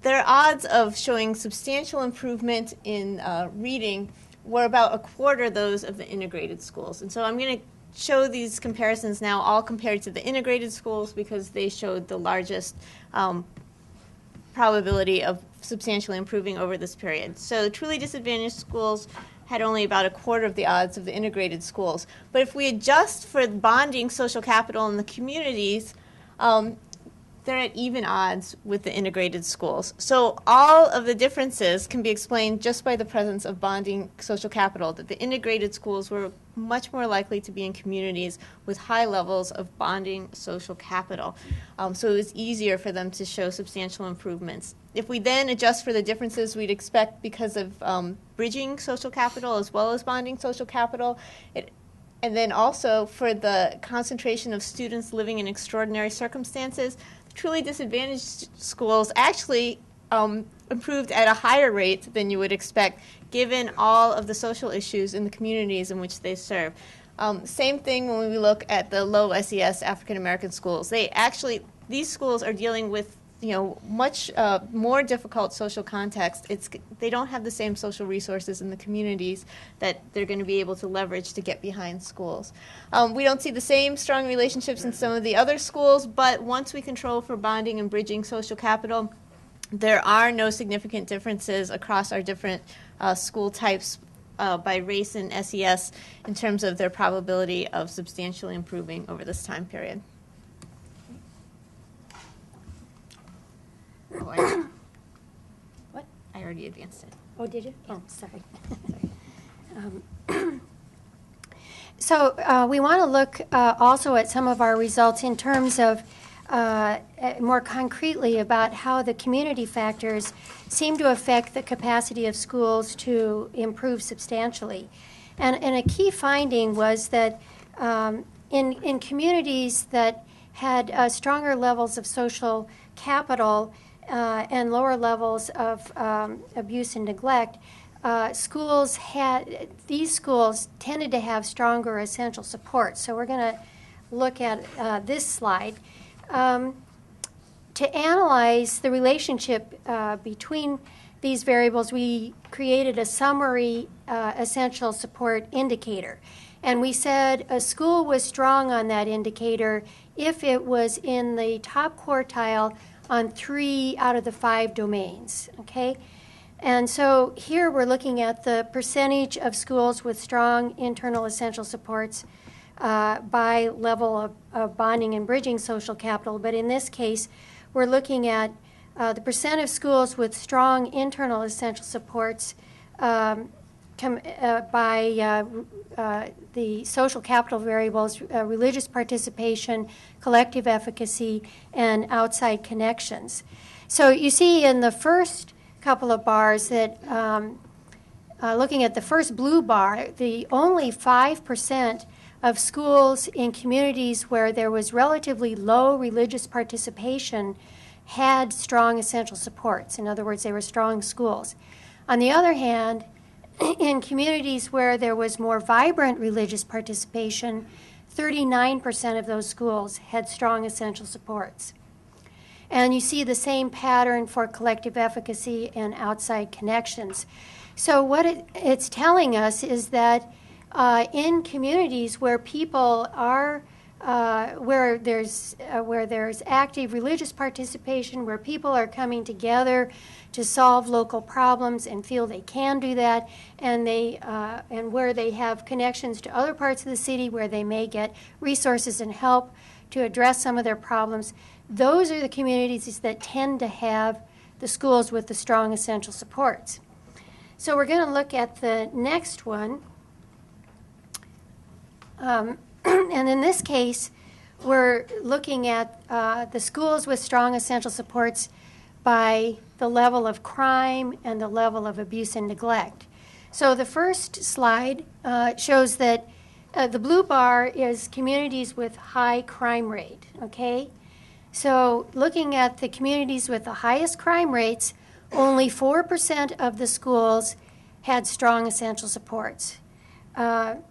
their odds of showing substantial improvement in reading were about a quarter those of the integrated schools. And so I'm going to show these comparisons now, all compared to the integrated schools, because they showed the largest probability of substantially improving over this period. So truly disadvantaged schools had only about a quarter of the odds of the integrated schools. But if we adjust for bonding social capital in the communities, they're at even odds with the integrated schools. So all of the differences can be explained just by the presence of bonding social capital, that the integrated schools were much more likely to be in communities with high levels of bonding social capital. So it was easier for them to show substantial improvements. If we then adjust for the differences we'd expect because of bridging social capital as well as bonding social capital, and then also for the concentration of students living in extraordinary circumstances, truly disadvantaged schools actually improved at a higher rate than you would expect, given all of the social issues in the communities in which they serve. Same thing when we look at the low SES African American schools. These schools are dealing with much more difficult social context. They don't have the same social resources in the communities that they're going to be able to leverage to get behind schools. We don't see the same strong relationships in some of the other schools, but once we control for bonding and bridging social capital, There are no significant differences across our different school types by race and SES in terms of their probability of substantially improving over this time period. Oh, What? I already advanced it. Oh, did you? Oh, sorry. So we want to look also at some of our results in terms of more concretely about how the community factors seem to affect the capacity of schools to improve substantially. And a key finding was that in communities that had stronger levels of social capital and lower levels of abuse and neglect, these schools tended to have stronger essential support. So we're going to look at this slide. To analyze the relationship between these variables, we created a summary essential support indicator. And we said a school was strong on that indicator if it was in the top quartile on 3 out of the 5 domains, okay? And so here we're looking at the percentage of schools with strong internal essential supports by level of bonding and bridging social capital. But in this case, we're looking at the percent of schools with strong internal essential supports by the social capital variables, religious participation, collective efficacy, and outside connections. So you see in the first couple of bars that looking at the first blue bar, the only 5% of schools in communities where there was relatively low religious participation had strong essential supports. In other words, they were strong schools. On the other hand, in communities where there was more vibrant religious participation, 39% of those schools had strong essential supports. And you see the same pattern for collective efficacy and outside connections. So what it's telling us is that in communities where people are, where there's active religious participation, where people are coming together to solve local problems and feel they can do that, and where they have connections to other parts of the city where they may get resources and help to address some of their problems, those are the communities that tend to have the schools with the strong essential supports. So we're going to look at the next one. And in this case, we're looking at the schools with strong essential supports by the level of crime and the level of abuse and neglect. So the first slide shows that the blue bar is communities with high crime rate, okay? So looking at the communities with the highest crime rates, only 4% of the schools had strong essential supports. And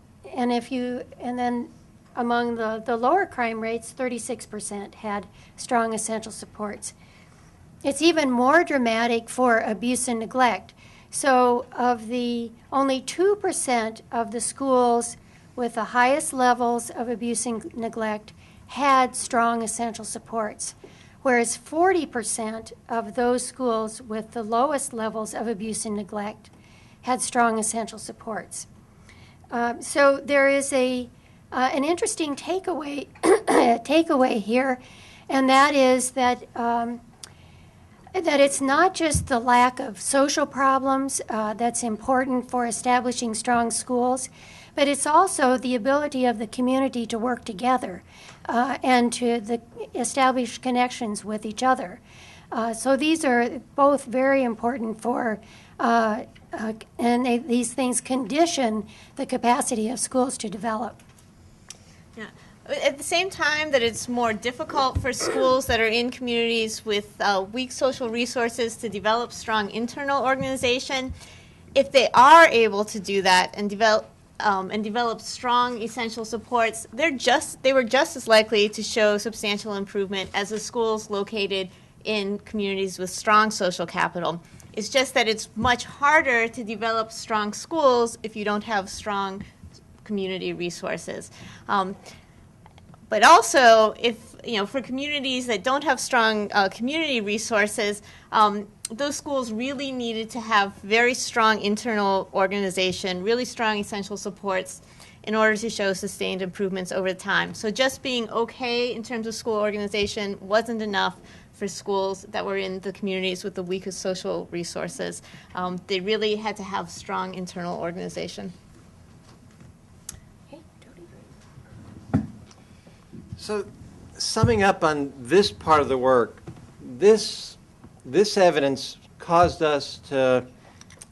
then among the lower crime rates, 36% had strong essential supports. It's even more dramatic for abuse and neglect. So of the only 2% of the schools with the highest levels of abuse and neglect had strong essential supports, whereas 40% of those schools with the lowest levels of abuse and neglect had strong essential supports. So there is an interesting takeaway here, and that is that it's not just the lack of social problems that's important for establishing strong schools, but it's also the ability of the community to work together and to establish connections with each other. So these are both very important for these things condition the capacity of schools to develop. Yeah. At the same time that it's more difficult for schools that are in communities with weak social resources to develop strong internal organization, if they are able to do that and develop strong essential supports, they were just as likely to show substantial improvement as the schools located in communities with strong social capital. It's just that it's much harder to develop strong schools if you don't have strong community resources. But also, if for communities that don't have strong community resources, those schools really needed to have very strong internal organization, really strong essential supports in order to show sustained improvements over time. So just being okay in terms of school organization wasn't enough for schools that were in the communities with the weakest social resources. They really had to have strong internal organization. So summing up on this part of the work, this evidence caused us to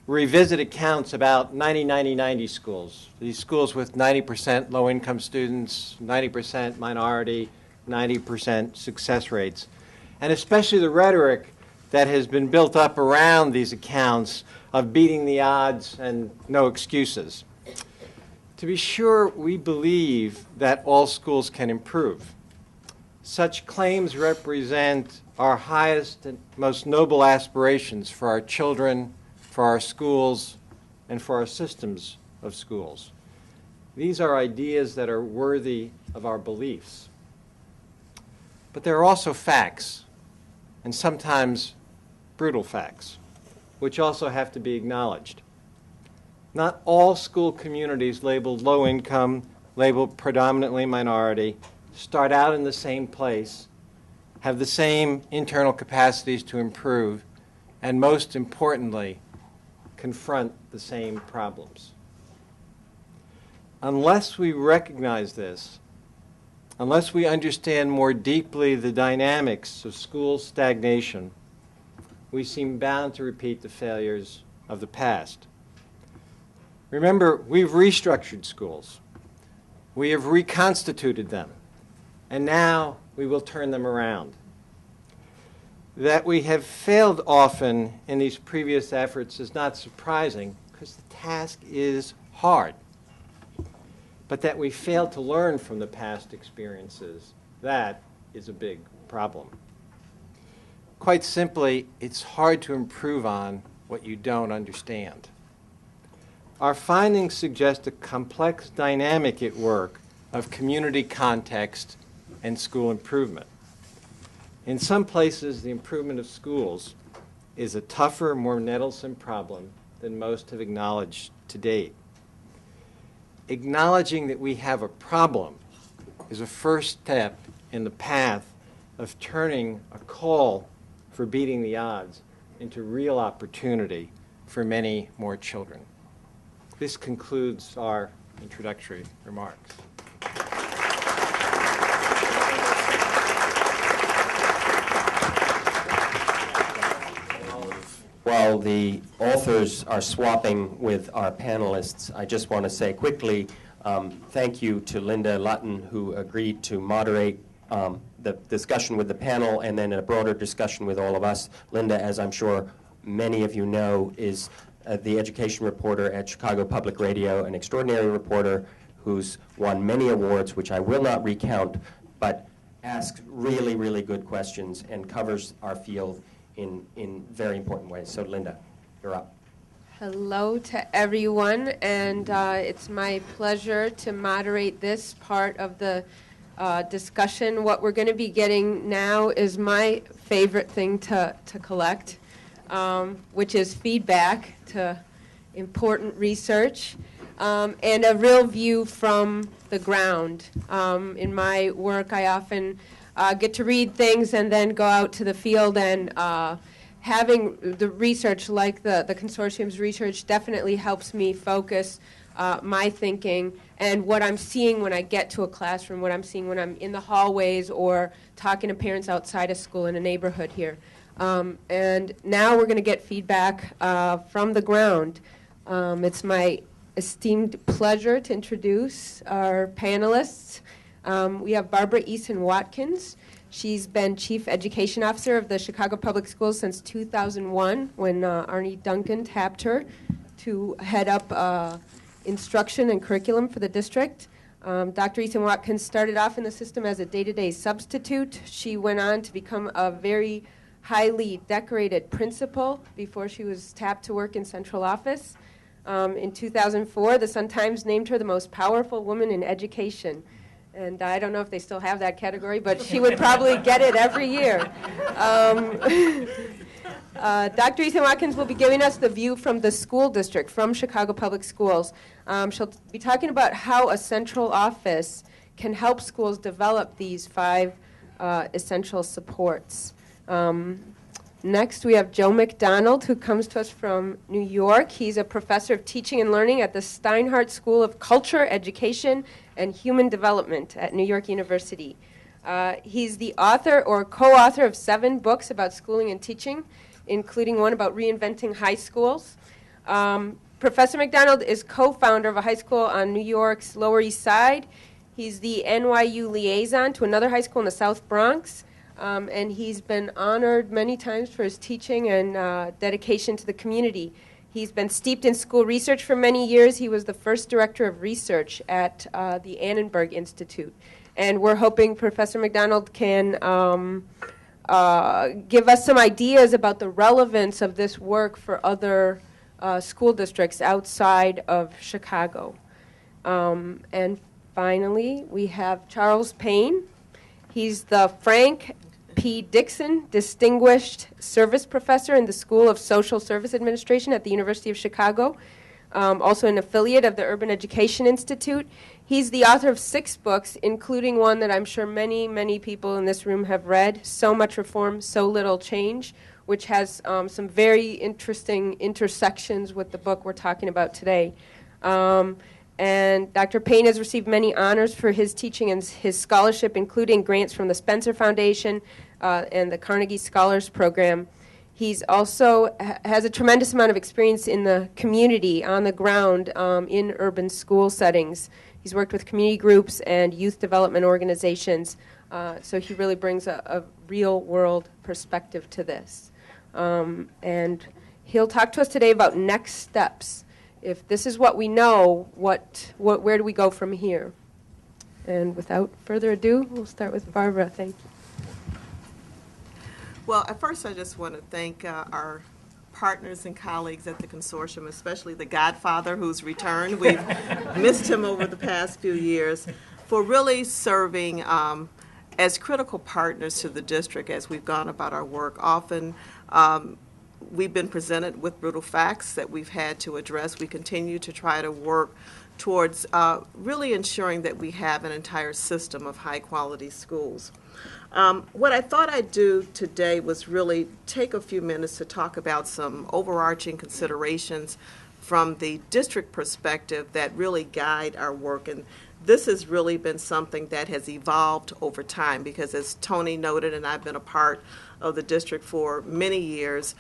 revisit accounts about 90 schools. These schools with 90% low-income students, 90% minority, 90% success rates. And especially the rhetoric that has been built up around these accounts of beating the odds and no excuses. To be sure, we believe that all schools can improve. Such claims represent our highest and most noble aspirations for our children, for our schools, and for our systems of schools. These are ideas that are worthy of our beliefs. But there are also facts, and sometimes brutal facts, which also have to be acknowledged. Not all school communities labeled low income, labeled predominantly minority, start out in the same place, have the same internal capacities to improve, and most importantly, confront the same problems. Unless we recognize this, unless we understand more deeply the dynamics of school stagnation, we seem bound to repeat the failures of the past. Remember, we've restructured schools. We have reconstituted them. And now we will turn them around. That we have failed often in these previous efforts is not surprising because the task is hard. But that we failed to learn from the past experiences, that is a big problem. Quite simply, it's hard to improve on what you don't understand. Our findings suggest a complex dynamic at work of community context and school improvement. In some places, the improvement of schools is a tougher, more nettlesome problem than most have acknowledged to date. Acknowledging that we have a problem is a first step in the path of turning a call for beating the odds into real opportunity for many more children. This concludes our introductory remarks. While the authors are swapping with our panelists, I just want to say quickly thank you to Linda Lutton, who agreed to moderate the discussion with the panel and then a broader discussion with all of us. Linda, as I'm sure many of you know, is the education reporter at Chicago Public Radio, an extraordinary reporter who's won many awards, which I will not recount, but asks really, really good questions and covers our field in very important ways. So Linda, you're up. Hello to everyone, and it's my pleasure to moderate this part of the discussion. What we're going to be getting now is my favorite thing to collect, which is feedback to important research and a real view from the ground. In my work, I often get to read things and then go out to the field, and having the research like the consortium's research definitely helps me focus my thinking and what I'm seeing when I get to a classroom, what I'm seeing when I'm in the hallways or talking to parents outside of school in a neighborhood here. And now we're going to get feedback from the ground. It's my esteemed pleasure to introduce our panelists. We have Barbara Eason-Watkins. She's been Chief Education Officer of the Chicago Public Schools since 2001, when Arnie Duncan tapped her to head up instruction and curriculum for the district. Dr. Eason-Watkins started off in the system as a day-to-day substitute. She went on to become a very highly decorated principal before she was tapped to work in central office. In 2004, the Sun-Times named her the most powerful woman in education. And I don't know if they still have that category, but she would probably get it every year. Dr. Ethan Watkins will be giving us the view from the school district, from Chicago Public Schools. She'll be talking about how a central office can help schools develop these 5 essential supports. Next, we have Joe McDonald, who comes to us from New York. He's a professor of teaching and learning at the Steinhardt School of Culture, Education, and Human Development at New York University. He's the author or co-author of 7 books about schooling and teaching, including one about reinventing high schools. Professor McDonald is co-founder of a high school on New York's Lower East Side. He's the NYU liaison to another high school in the South Bronx. And he's been honored many times for his teaching and dedication to the community. He's been steeped in school research for many years. He was the first director of research at the Annenberg Institute. And we're hoping Professor McDonald can give us some ideas about the relevance of this work for other school districts outside of Chicago. And finally, we have Charles Payne. He's the Frank P. Dixon Distinguished Service Professor in the School of Social Service Administration at the University of Chicago, also an affiliate of the Urban Education Institute. He's the author of 6 books, including one that I'm sure many, many people in this room have read, So Much Reform, So Little Change, which has some very interesting intersections with the book we're talking about today. And Dr. Payne has received many honors for his teaching and his scholarship, including grants from the Spencer Foundation and the Carnegie Scholars Program. He's also has a tremendous amount of experience in the community, on the ground, in urban school settings. He's worked with community groups and youth development organizations, so he really brings a real-world perspective to this. And he'll talk to us today about next steps. If this is what we know, where do we go from here? And without further ado, we'll start with Barbara. Thank you. Well, at first, I just want to thank our partners and colleagues at the consortium, especially the Godfather who's returned. We've missed him over the past few years, for really serving as critical partners to the district as we've gone about our work. Often, we've been presented with brutal facts that we've had to address. We continue to try to work towards really ensuring that we have an entire system of high-quality schools. What I thought I'd do today was really take a few minutes to talk about some overarching considerations from the district perspective that really guide our work. And this has really been something that has evolved over time because, as Tony noted, and I've been a part of the district for many years,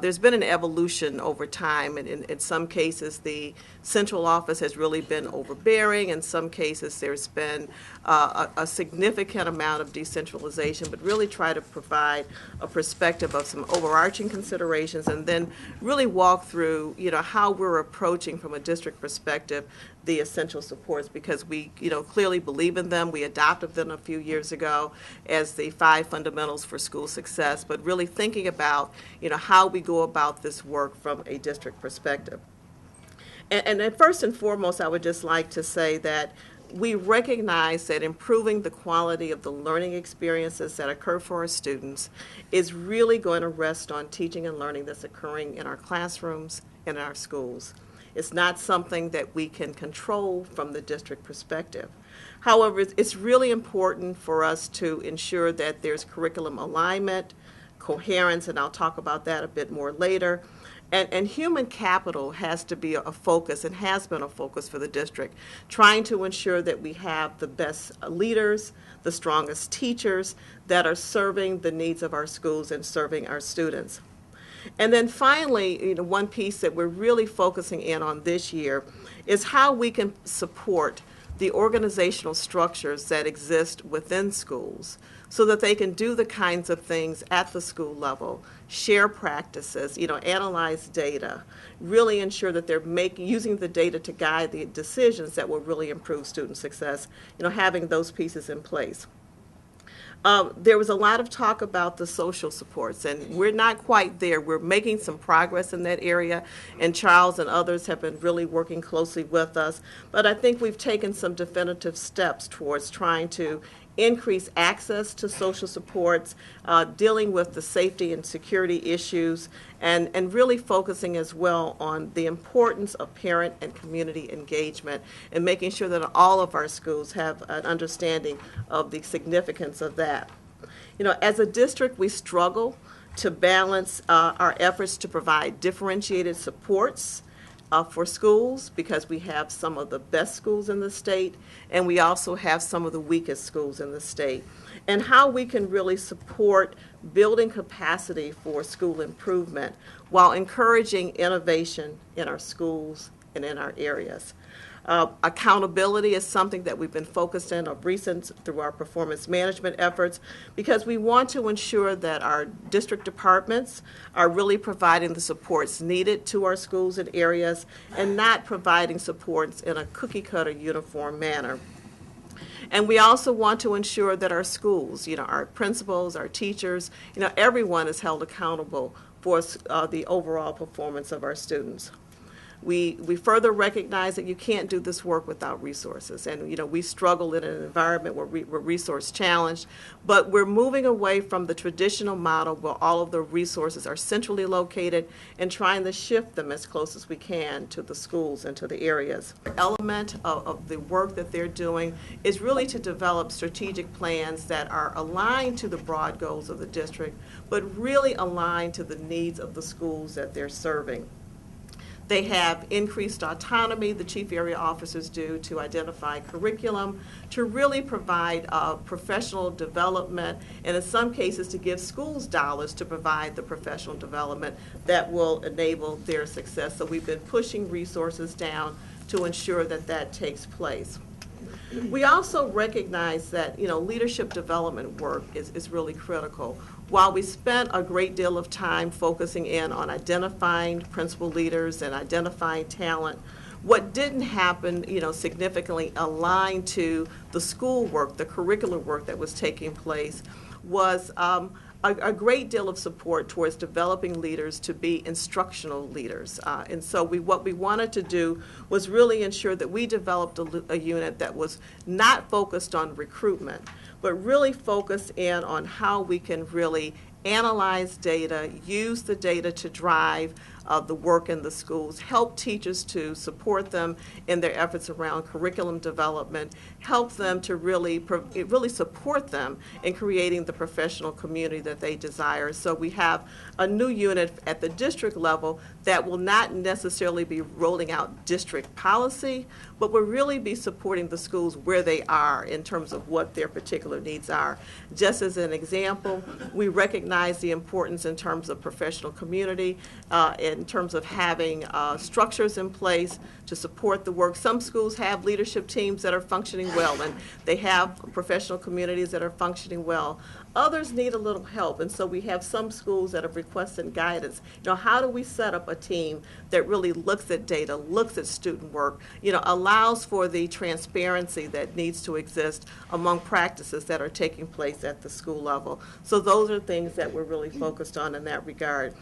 there's been an evolution over time. And in some cases, the central office has really been overbearing. In some cases, there's been a significant amount of decentralization, but really try to provide a perspective of some overarching considerations and then really walk through, how we're approaching from a district perspective the essential supports, because we, clearly believe in them. We adopted them a few years ago as the 5 fundamentals for school success, but really thinking about, how we go about this work from a district perspective. And first and foremost, I would just like to say that we recognize that improving the quality of the learning experiences that occur for our students is really going to rest on teaching and learning that's occurring in our classrooms and in our schools. It's not something that we can control from the district perspective. However, it's really important for us to ensure that there's curriculum alignment, coherence, and I'll talk about that a bit more later. And human capital has to be a focus and has been a focus for the district, trying to ensure that we have the best leaders, the strongest teachers that are serving the needs of our schools and serving our students. And then finally, one piece that we're really focusing in on this year is how we can support the organizational structures that exist within schools so that they can do the kinds of things at the school level, share practices, analyze data, really ensure that they're using the data to guide the decisions that will really improve student success, having those pieces in place. There was a lot of talk about the social supports, and we're not quite there. We're making some progress in that area, and Charles and others have been really working closely with us. But I think we've taken some definitive steps towards trying to increase access to social supports, dealing with the safety and security issues, and really focusing as well on the importance of parent and community engagement and making sure that all of our schools have an understanding of the significance of that. You know, as a district, we struggle to balance our efforts to provide differentiated supports for schools, because we have some of the best schools in the state, and we also have some of the weakest schools in the state. And how we can really support building capacity for school improvement while encouraging innovation in our schools and in our areas. Accountability is something that we've been focused in of recent through our performance management efforts, because we want to ensure that our district departments are really providing the supports needed to our schools and areas and not providing supports in a cookie-cutter uniform manner. And we also want to ensure that our schools, you know, our principals, our teachers, you know, everyone is held accountable for the overall performance of our students. We further recognize that you can't do this work without resources, and you know we struggle in an environment where we're resource challenged, but we're moving away from the traditional model where all of the resources are centrally located and trying to shift them as close as we can to the schools and to the areas. The element of the work that they're doing is really to develop strategic plans that are aligned to the broad goals of the district, but really aligned to the needs of the schools that they're serving. They have increased autonomy, the chief area officers do, to identify curriculum, to really provide professional development, and in some cases to give schools dollars to provide the professional development that will enable their success. So we've been pushing resources down to ensure that that takes place. We also recognize that, you know, leadership development work is really critical. While we spent a great deal of time focusing in on identifying principal leaders and identifying talent, what didn't happen, you know, significantly aligned to the school work, the curricular work that was taking place, was a great deal of support towards developing leaders to be instructional leaders. And so what we wanted to do was really ensure that we developed a unit that was not focused on recruitment, but really focused in on how we can really analyze data, use the data to drive the work in the schools, help teachers to support them in their efforts around curriculum development, help them to really support them in creating the professional community that they desire. So we have a new unit at the district level that will not necessarily be rolling out district policy, but will really be supporting the schools where they are in terms of what their particular needs are. Just as an example, we recognize the importance in terms of professional community, in terms of having structures in place to support the work. Some schools have leadership teams that are functioning well, and they have professional communities that are functioning well. Others need a little help, and so we have some schools that have requested guidance. You know, how do we set up a team that really looks at data, looks at student work, you know, allows for the transparency that needs to exist among practices that are taking place at the school level. So those are things that we're really focused on in that regard.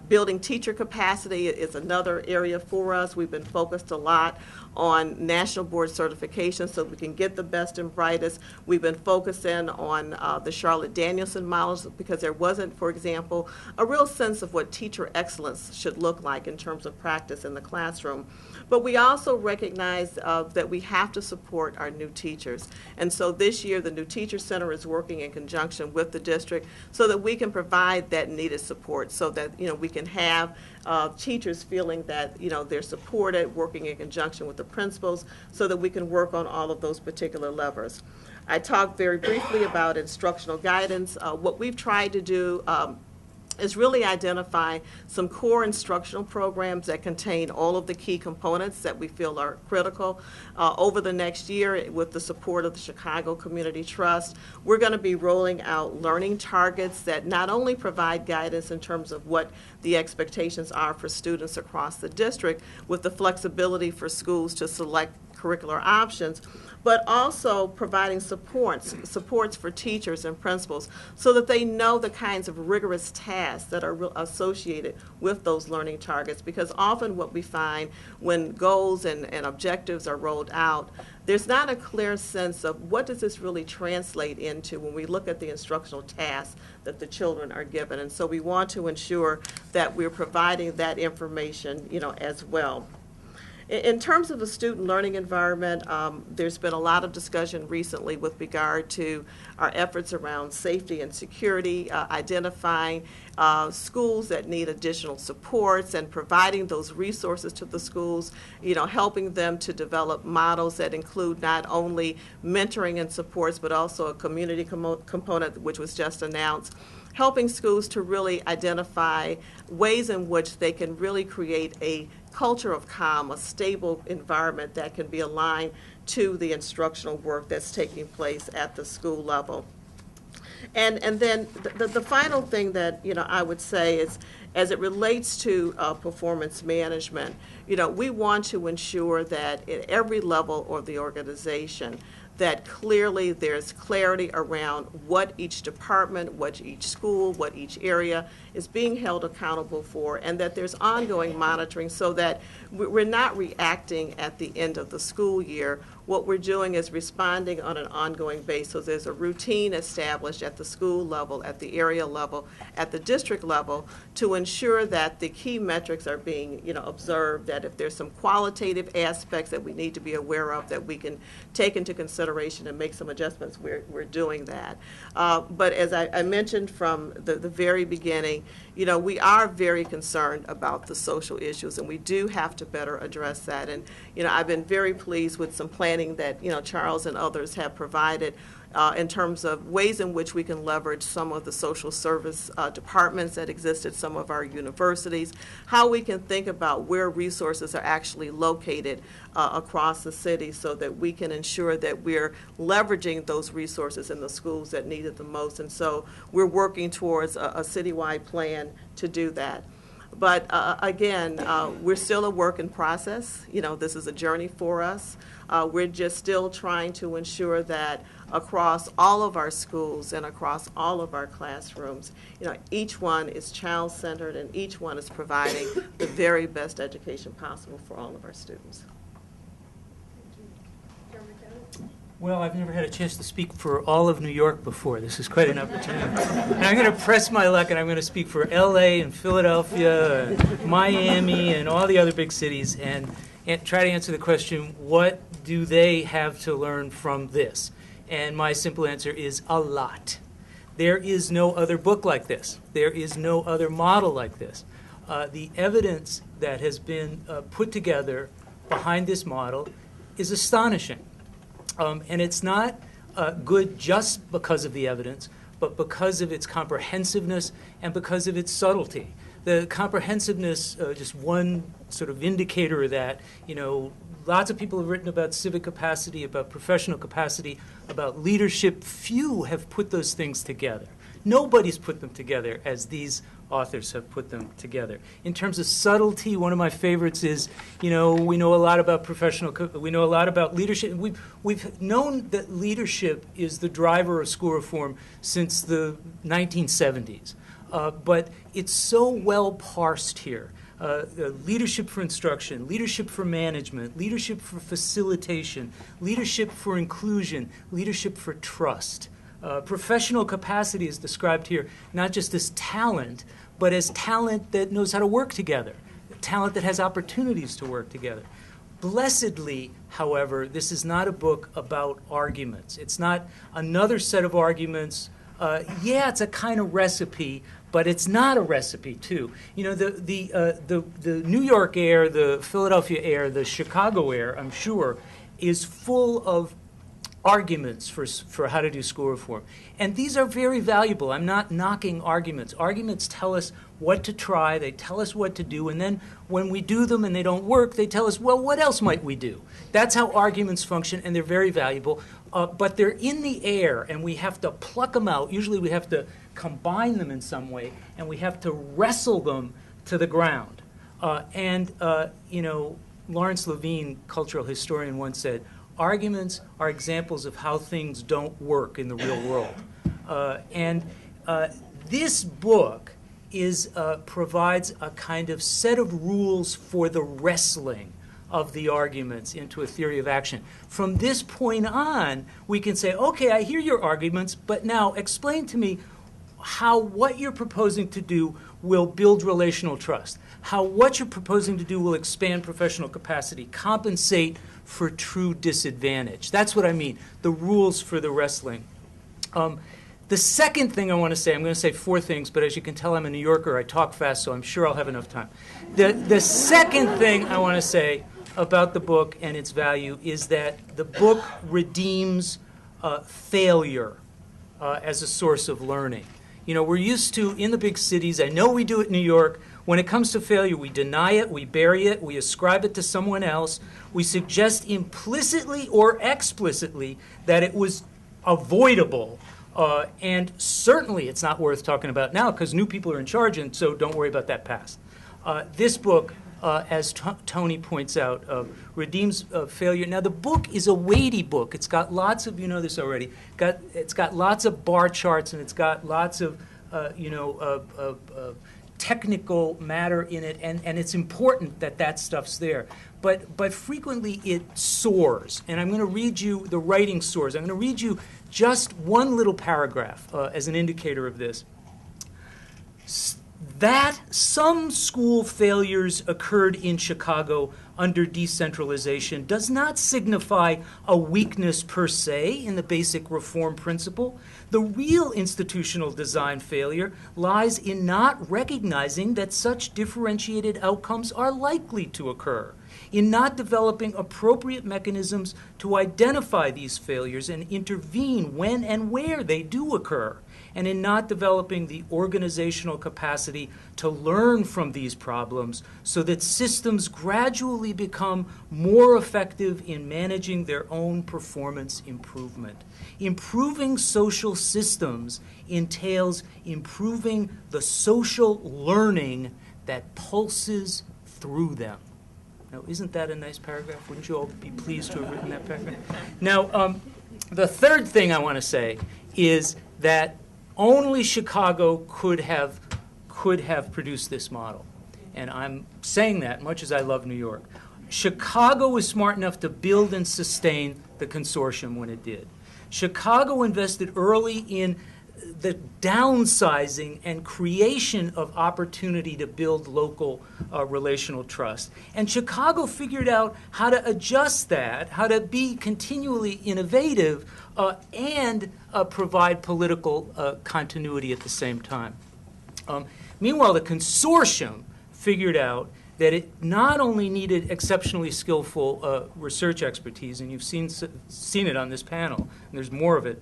Building teacher capacity is another area for us. We've been focused a lot on national board certification so we can get the best and brightest. We've been focusing on the Charlotte Danielson models because there wasn't, for example, a real sense of what teacher excellence should look like in terms of practice in the classroom. But we also recognize that we have to support our new teachers. And so this year, the New Teacher Center is working in conjunction with the district so that we can provide that needed support, so that, you know, we can have teachers feeling that, you know, they're supported, working in conjunction with the principals, so that we can work on all of those particular levers. I talked very briefly about instructional guidance. What we've tried to do is really identify some core instructional programs that contain all of the key components that we feel are critical. Over the next year, with the support of the Chicago Community Trust, we're going to be rolling out learning targets that not only provide guidance in terms of what the expectations are for students across the district, with the flexibility for schools to select curricular options, but also providing supports for teachers and principals so that they know the kinds of rigorous tasks that are associated with those learning targets. Because often what we find when goals and objectives are rolled out, there's not a clear sense of what does this really translate into when we look at the instructional tasks that the children are given. And so we want to ensure that we're providing that information, as well. In terms of the student learning environment, there's been a lot of discussion recently with regard to our efforts around safety and security, identifying schools that need additional supports and providing those resources to the schools, helping them to develop models that include not only mentoring and supports, but also a community component, which was just announced, helping schools to really identify ways in which they can really create a culture of calm, a stable environment that can be aligned to the instructional work that's taking place at the school level. And then the final thing that I would say is, as it relates to performance management, we want to ensure that at every level of the organization, that clearly there's clarity around what each department, what each school, what each area is being held accountable for, and that there's ongoing monitoring so that we're not reacting at the end of the school year. What we're doing is responding on an ongoing basis. There's a routine established at the school level, at the area level, at the district level to ensure that the key metrics are being observed, that if there's some qualitative aspects that we need to be aware of that we can take into consideration and make some adjustments, we're doing that. But as I mentioned from the very beginning, we are very concerned about the social issues, and we do have to better address that. And I've been very pleased with some planning that Charles and others have provided in terms of ways in which we can leverage some of the social service departments that exist at some of our universities, how we can think about where resources are actually located across the city so that we can ensure that we're leveraging those resources in the schools that need it the most. And so we're working towards a citywide plan to do that. But again, we're still a work in process. This is a journey for us. We're just still trying to ensure that across all of our schools and across all of our classrooms, each one is child-centered and each one is providing the very best education possible for all of our students. Well, I've never had a chance to speak for all of New York before. This is quite an opportunity. And I'm going to press my luck, and I'm going to speak for L.A. and Philadelphia, and Miami, and all the other big cities, and try to answer the question, what do they have to learn from this? And my simple answer is a lot. There is no other book like this. There is no other model like this. The evidence that has been put together behind this model is astonishing. And it's not good just because of the evidence, but because of its comprehensiveness and because of its subtlety. The comprehensiveness, just one sort of indicator of that, lots of people have written about civic capacity, about professional capacity, about leadership. Few have put those things together. Nobody's put them together as these authors have put them together. In terms of subtlety, one of my favorites is, we know a lot about we know a lot about leadership. We've known that leadership is the driver of school reform since the 1970s. But it's so well parsed here. Leadership for instruction, leadership for management, leadership for facilitation, leadership for inclusion, leadership for trust. Professional capacity is described here not just as talent, but as talent that knows how to work together, talent that has opportunities to work together. Blessedly, however, this is not a book about arguments. It's not another set of arguments. It's a kind of recipe, but it's not a recipe, too. The New York air, the Philadelphia air, the Chicago air, I'm sure, is full of arguments for how to do school reform. And these are very valuable. I'm not knocking arguments. Arguments tell us what to try. They tell us what to do. And then when we do them and they don't work, they tell us, well, what else might we do? That's how arguments function, and they're very valuable. But they're in the air, and we have to pluck them out. Usually we have to combine them in some way, and we have to wrestle them to the ground. Lawrence Levine, cultural historian, once said, arguments are examples of how things don't work in the real world. This book provides a kind of set of rules for the wrestling of the arguments into a theory of action. From this point on, we can say, okay, I hear your arguments, but now explain to me how what you're proposing to do will build relational trust, how what you're proposing to do will expand professional capacity, compensate for true disadvantage. That's what I mean, the rules for the wrestling. The second thing I want to say, I'm going to say four things, but as you can tell, I'm a New Yorker. I talk fast, so I'm sure I'll have enough time. The second thing I want to say about the book and its value is that the book redeems failure as a source of learning. You know, we're used to, in the big cities, I know we do it in New York, when it comes to failure, we deny it, we bury it, we ascribe it to someone else, we suggest implicitly or explicitly that it was avoidable, and certainly it's not worth talking about now because new people are in charge, and so don't worry about that past. This book, as Tony points out, redeems failure. Now, the book is a weighty book. It's got lots of, you know this already, it's got lots of bar charts, and it's got lots of, technical matter in it, and it's important that that stuff's there. But frequently it soars, and I'm going to read you, the writing soars. I'm going to read you just one little paragraph as an indicator of this. That some school failures occurred in Chicago under decentralization does not signify a weakness per se in the basic reform principle. The real institutional design failure lies in not recognizing that such differentiated outcomes are likely to occur, in not developing appropriate mechanisms to identify these failures and intervene when and where they do occur, and in not developing the organizational capacity to learn from these problems so that systems gradually become more effective in managing their own performance improvement. Improving social systems entails improving the social learning that pulses through them. Now, isn't that a nice paragraph? Wouldn't you all be pleased to have written that paragraph? Now, the third thing I want to say is that only Chicago could have produced this model. And I'm saying that much as I love New York. Chicago was smart enough to build and sustain the consortium when it did. Chicago invested early in the downsizing and creation of opportunity to build local relational trust. And Chicago figured out how to adjust that, how to be continually innovative and provide political continuity at the same time. Meanwhile, the consortium figured out that it not only needed exceptionally skillful research expertise, and you've seen it on this panel, and there's more of it,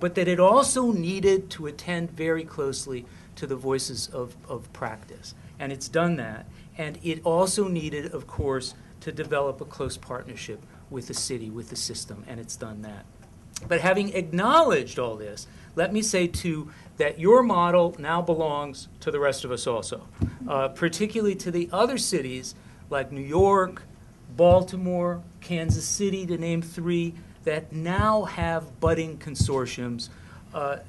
but that it also needed to attend very closely to the voices of practice. And it's done that. And it also needed, of course, to develop a close partnership with the city, with the system, and it's done that. But having acknowledged all this, let me say, too, that your model now belongs to the rest of us also, particularly to the other cities like New York, Baltimore, Kansas City, to name three, that now have budding consortiums,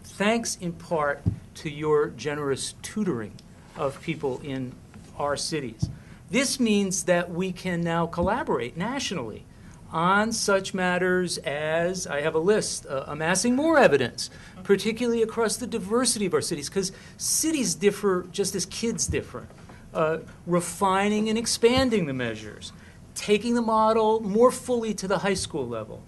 thanks in part to your generous tutoring of people in our cities. This means that we can now collaborate nationally on such matters as, I have a list, amassing more evidence, particularly across the diversity of our cities, because cities differ just as kids differ, refining and expanding the measures, taking the model more fully to the high school level,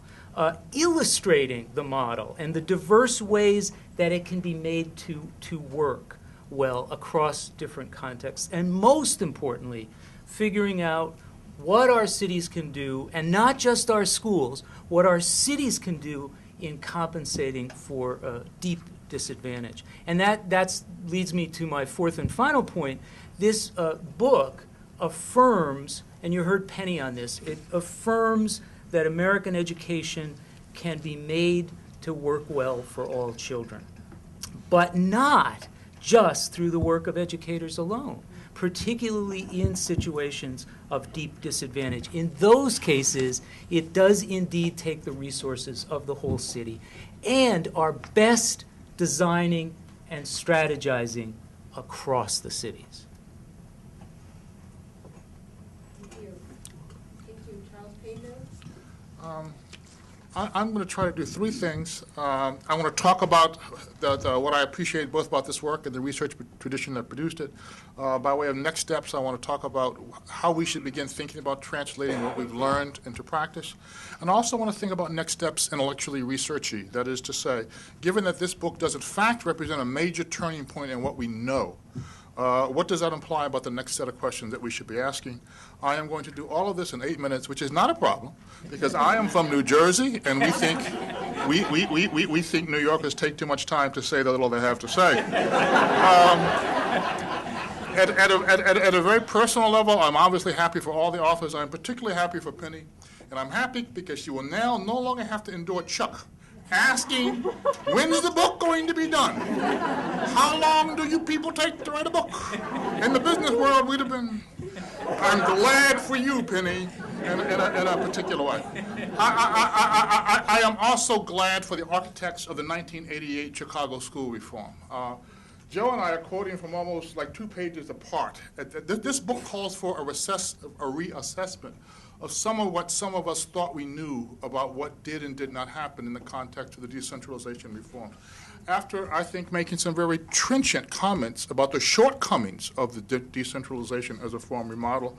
illustrating the model and the diverse ways that it can be made to work well across different contexts, and most importantly, figuring out what our cities can do, and not just our schools, what our cities can do in compensating for deep disadvantage. And that leads me to my fourth and final point. This book affirms, and you heard Penny on this, it affirms that American education can be made to work well for all children, but not just through the work of educators alone, particularly in situations of deep disadvantage. In those cases, it does indeed take the resources of the whole city, and are best designing and strategizing across the cities. I'm going to try to do three things. I want to talk about what I appreciate both about this work and the research tradition that produced it. By way of next steps, I want to talk about how we should begin thinking about translating what we've learned into practice. And I also want to think about next steps intellectually researchy. That is to say, given that this book does in fact represent a major turning point in what we know, what does that imply about the next set of questions that we should be asking? I am going to do all of this in 8 minutes, which is not a problem, because I am from New Jersey, and we think we think New Yorkers take too much time to say the little they have to say. At a very personal level, I'm obviously happy for all the authors. I'm particularly happy for Penny, and I'm happy because she will now no longer have to endure Chuck asking, when's the book going to be done? How long do you people take to write a book? In the business world, we'd have been, I'm glad for you, Penny, in a particular way. I am also glad for the architects of the 1988 Chicago school reform. Joe and I are quoting from almost like 2 pages apart. This book calls for a reassessment of some of what some of us thought we knew about what did and did not happen in the context of the decentralization reform. After, I think, making some very trenchant comments about the shortcomings of the decentralization as a form remodel,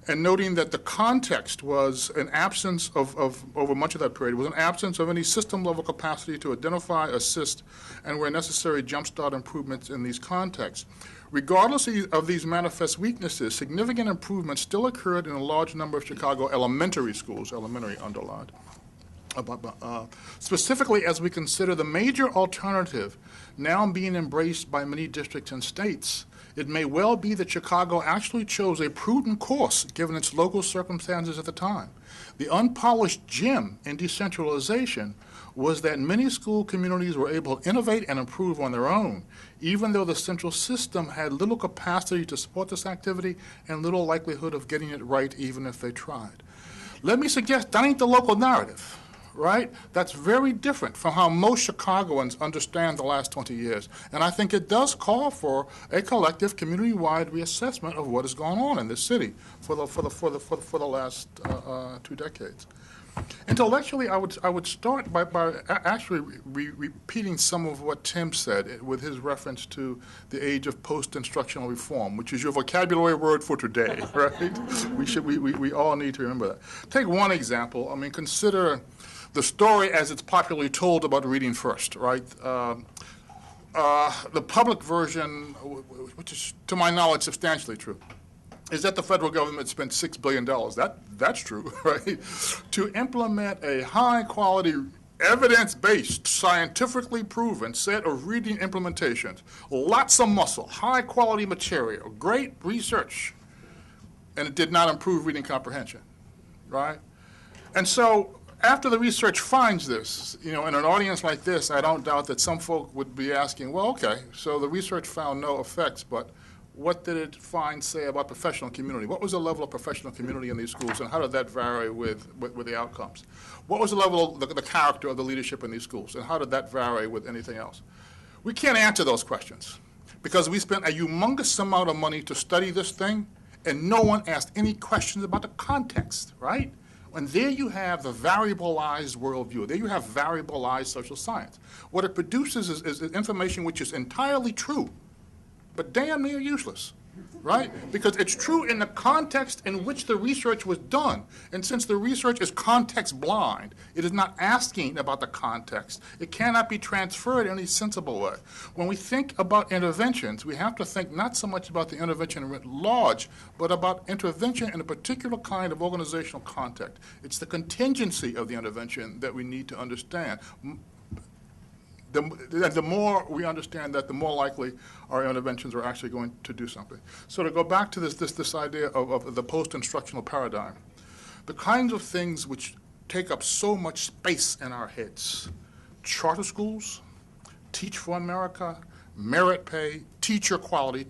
and noting that the context was an absence of over much of that period, was an absence of any system-level capacity to identify, assist, and where necessary, jumpstart improvements in these contexts. Regardless of these manifest weaknesses, significant improvements still occurred in a large number of Chicago elementary schools, elementary underlined. Specifically, as we consider the major alternative now being embraced by many districts and states, it may well be that Chicago actually chose a prudent course given its local circumstances at the time. The unpolished gem in decentralization was that many school communities were able to innovate and improve on their own, even though the central system had little capacity to support this activity and little likelihood of getting it right even if they tried. Let me suggest that ain't the local narrative, right? That's very different from how most Chicagoans understand the last 20 years. And I think it does call for a collective community-wide reassessment of what has gone on in this city for the last 2 decades. Intellectually, I would start by actually repeating some of what Tim said with his reference to the age of post-instructional reform, which is your vocabulary word for today, right? We all need to remember that. Take one example. I mean, consider the story as it's popularly told about reading first, right? The public version, which is, to my knowledge, substantially true, is that the federal government spent $6 billion. That's true, right? To implement a high-quality, evidence-based, scientifically proven set of reading implementations. Lots of muscle, high-quality material, great research, and it did not improve reading comprehension, right? And so after the research finds this, in an audience like this, I don't doubt that some folk would be asking, well, okay, so the research found no effects, but what did it say about professional community? What was the level of professional community in these schools, and how did that vary with the outcomes? What was the level of the character of the leadership in these schools, and how did that vary with anything else? We can't answer those questions because we spent a humongous amount of money to study this thing, and no one asked any questions about the context, right? And there you have the variabilized worldview. There you have variabilized social science. What it produces is information which is entirely true, but damn near useless, right? Because it's true in the context in which the research was done. And since the research is context blind, it is not asking about the context. It cannot be transferred in any sensible way. When we think about interventions, we have to think not so much about the intervention writ large, but about intervention in a particular kind of organizational context. It's the contingency of the intervention that we need to understand. The more we understand that, the more likely our interventions are actually going to do something. So to go back to this idea of the post-instructional paradigm, the kinds of things which take up so much space in our heads, charter schools, Teach for America, merit pay, teacher quality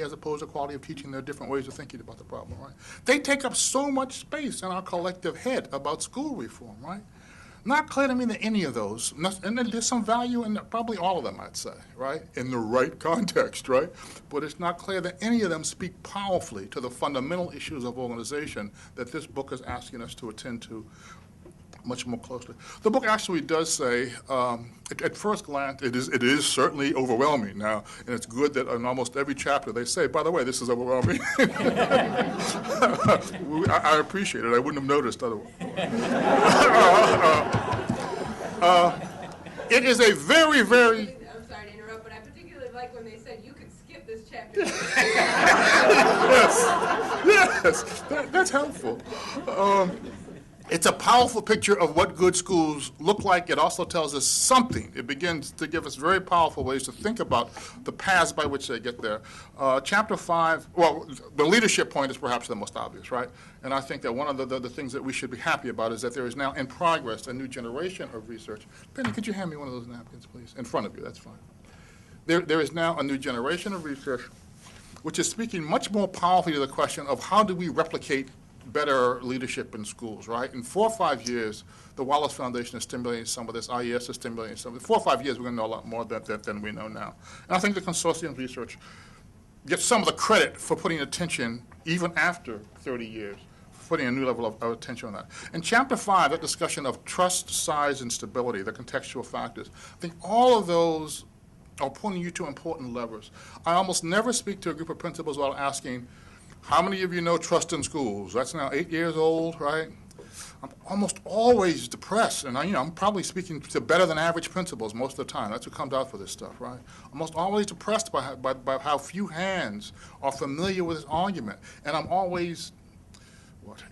as opposed to quality of teaching. There are different ways of thinking about the problem, right? They take up so much space in our collective head about school reform, right? Not clear to me that any of those, and there's some value in probably all of them, I'd say, right? In the right context, right? But it's not clear that any of them speak powerfully to the fundamental issues of organization that this book is asking us to attend to much more closely. The book actually does say, at first glance, it is certainly overwhelming now, and it's good that in almost every chapter they say, by the way, this is overwhelming. I appreciate it. I wouldn't have noticed otherwise. It is a very, very... I'm sorry to interrupt, but I particularly like when they said you could skip this chapter. Yes, that's helpful. It's a powerful picture of what good schools look like. It also tells us something. It begins to give us very powerful ways to think about the paths by which they get there. Chapter 5, well, the leadership point is perhaps the most obvious, right? And I think that one of the things that we should be happy about is that there is now in progress a new generation of research. Penny, could you hand me one of those napkins, please? In front of you, that's fine. There is now a new generation of research which is speaking much more powerfully to the question of how do we replicate better leadership in schools, right? In 4 or 5 years, the Wallace Foundation is stimulating some of this, IES is stimulating some of this. 4 or 5 years, we're going to know a lot more than we know now. And I think the consortium research gets some of the credit for putting attention, even after 30 years, putting a new level of attention on that. In Chapter 5, that discussion of trust, size, and stability, the contextual factors, I think all of those are pointing you to important levers. I almost never speak to a group of principals without asking, how many of you know trust in schools? That's now 8 years old, right? I'm almost always depressed, and I'm probably speaking to better than average principals most of the time. That's what comes out for this stuff, right? I'm almost always depressed by how few hands are familiar with this argument, and I'm always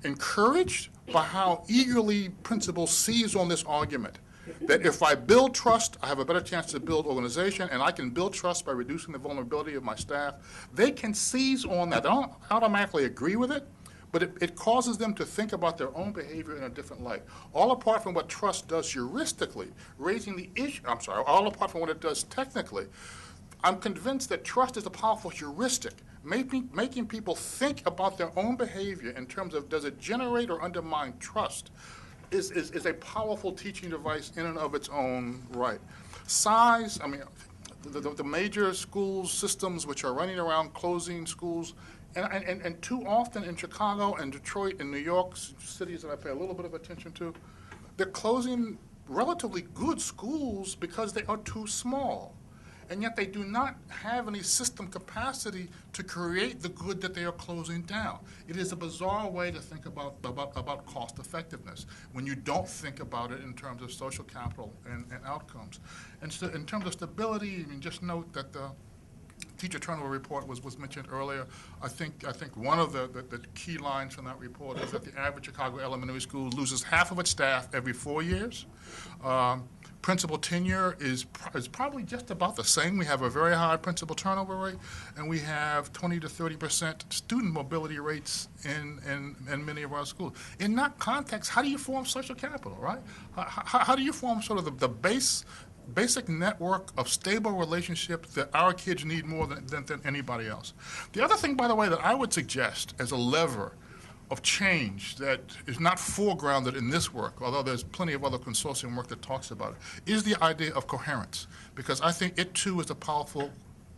encouraged by how eagerly principals seize on this argument. That if I build trust, I have a better chance to build organization, and I can build trust by reducing the vulnerability of my staff. They can seize on that. They don't automatically agree with it, but it causes them to think about their own behavior in a different light. All apart from what trust does heuristically, raising the issue, all apart from what it does technically, I'm convinced that trust is a powerful heuristic, making people think about their own behavior in terms of does it generate or undermine trust. Is a powerful teaching device in and of its own right. Size, the major school systems which are running around closing schools, and too often in Chicago and Detroit and New York, cities that I pay a little bit of attention to, they're closing relatively good schools because they are too small. And yet they do not have any system capacity to create the good that they are closing down. It is a bizarre way to think about cost effectiveness when you don't think about it in terms of social capital and outcomes. And so in terms of stability, just note that the teacher turnover report was mentioned earlier. I think one of the key lines from that report is that the average Chicago elementary school loses half of its staff every 4 years. Principal tenure is probably just about the same. We have a very high principal turnover rate, and we have 20 to 30% student mobility rates in many of our schools. In that context, how do you form social capital, right? How do you form sort of the basic network of stable relationships that our kids need more than anybody else? The other thing, by the way, that I would suggest as a lever of change that is not foregrounded in this work, although there's plenty of other consortium work that talks about it, is the idea of coherence, because I think it too is a powerful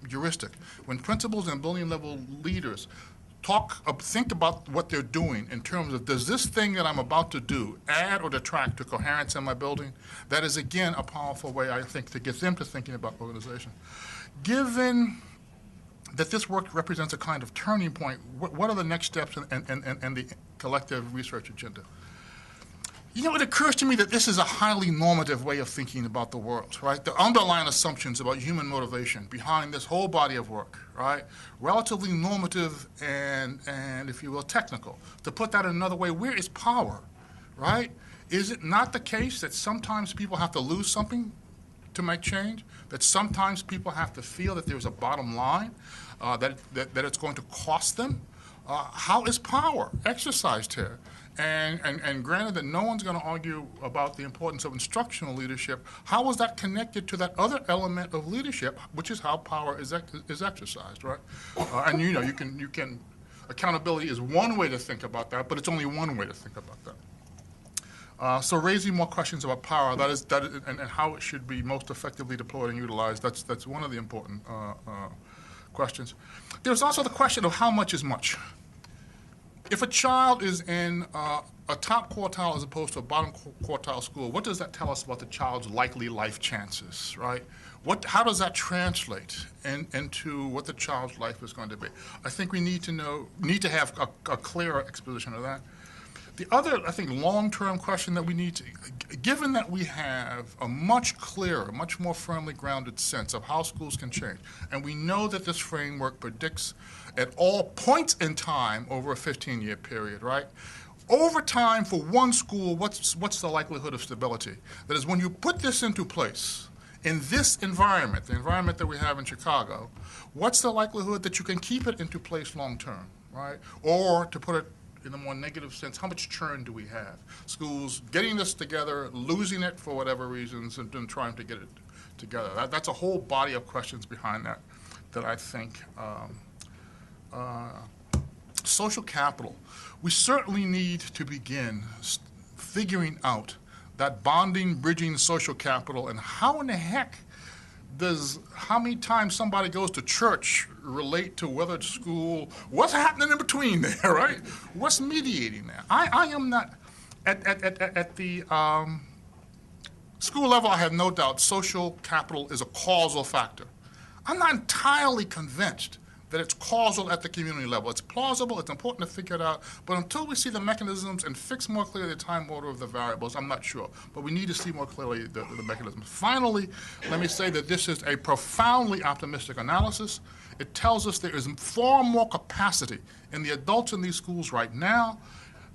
heuristic. When principals and building level leaders think about what they're doing in terms of, does this thing that I'm about to do add or detract to coherence in my building? That is, again, a powerful way, I think, to get them to thinking about organization. Given that this work represents a kind of turning point, what are the next steps in the collective research agenda? It occurs to me that this is a highly normative way of thinking about the world, right? The underlying assumptions about human motivation behind this whole body of work, right? Relatively normative and if you will, technical. To put that another way, where is power, right? Is it not the case that sometimes people have to lose something to make change? That sometimes people have to feel that there's a bottom line, that it's going to cost them? how is power exercised here? And granted that no one's going to argue about the importance of instructional leadership, how is that connected to that other element of leadership, which is how power is exercised, right? And you know, you can accountability is one way to think about that, but it's only one way to think about that. So raising more questions about power, and how it should be most effectively deployed and utilized, that's one of the important questions. There's also the question of how much is much. If a child is in a top quartile as opposed to a bottom quartile school, what does that tell us about the child's likely life chances, right? How does that translate into what the child's life is going to be? I think we need to have a clearer exposition of that. The other, I think, long-term question that we need to, given that we have a much clearer, much more firmly grounded sense of how schools can change, and we know that this framework predicts at all points in time over a 15-year period, right? Over time, for one school, what's the likelihood of stability? That is, when you put this into place, in this environment, the environment that we have in Chicago, what's the likelihood that you can keep it into place long-term, right? Or, to put it in a more negative sense, how much churn do we have? Schools getting this together, losing it for whatever reasons, and then trying to get it together. That's a whole body of questions behind that I think. Social capital. We certainly need to begin figuring out that bonding, bridging social capital, and how in the heck does how many times somebody goes to church relate to whether it's school, what's happening in between there, right? What's mediating that? I am not, at the school level, I have no doubt social capital is a causal factor. I'm not entirely convinced that it's causal at the community level. It's plausible, it's important to figure it out, but until we see the mechanisms and fix more clearly the time order of the variables, I'm not sure. But we need to see more clearly the mechanisms. Finally, let me say that this is a profoundly optimistic analysis. It tells us there is far more capacity in the adults in these schools right now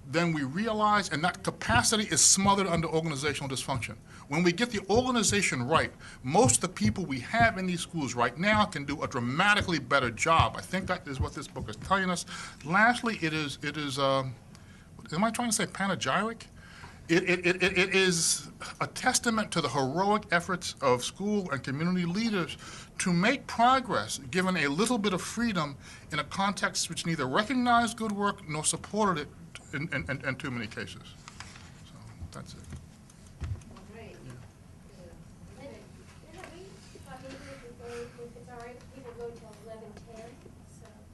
than we realize, and that capacity is smothered under organizational dysfunction. When we get the organization right, most of the people we have in these schools right now can do a dramatically better job. I think that is what this book is telling us. Lastly, it is am I trying to say panegyric? It is a testament to the heroic efforts of school and community leaders to make progress, given a little bit of freedom in a context which neither recognized good work nor supported it in too many cases. So that's it.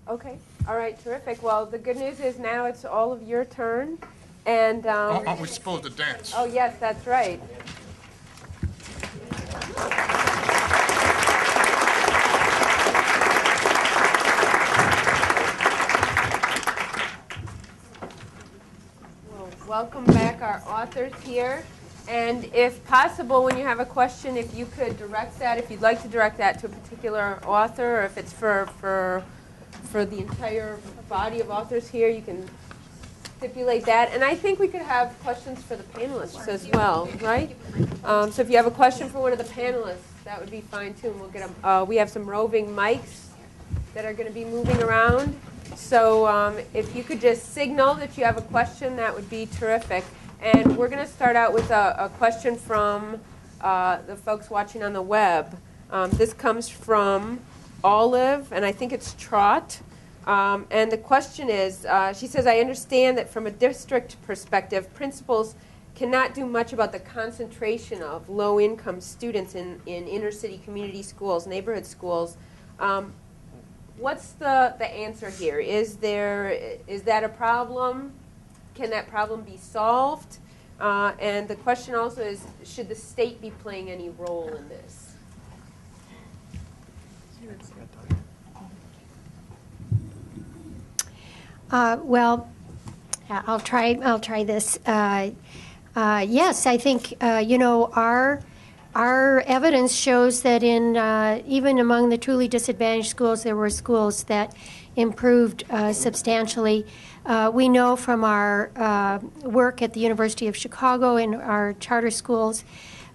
Okay. All right. Terrific. Well, the good news is now it's all of your turn. And aren't we supposed to dance? Oh, yes, that's right. Well, welcome back our authors here. And if possible, when you have a question, if you could direct that, if you'd like to direct that to a particular author, or if it's for the entire body of authors here, you can stipulate that. And I think we could have questions for the panelists as well, right? So if you have a question for one of the panelists, that would be fine too, and we'll get them. We have some roving mics that are going to be moving around. So if you could just signal that you have a question, that would be terrific. And we're going to start out with a question from the folks watching on the web. This comes from Olive, and I think it's Trot. And the question is, she says, I understand that from a district perspective, principals cannot do much about the concentration of low-income students in inner-city community schools, neighborhood schools. What's the answer here? Is that a problem? Can that problem be solved? And the question also is, should the state be playing any role in this? Well, I'll try this. Yes, I think our evidence shows that in even among the truly disadvantaged schools, there were schools that improved substantially. We know from our work at the University of Chicago in our charter schools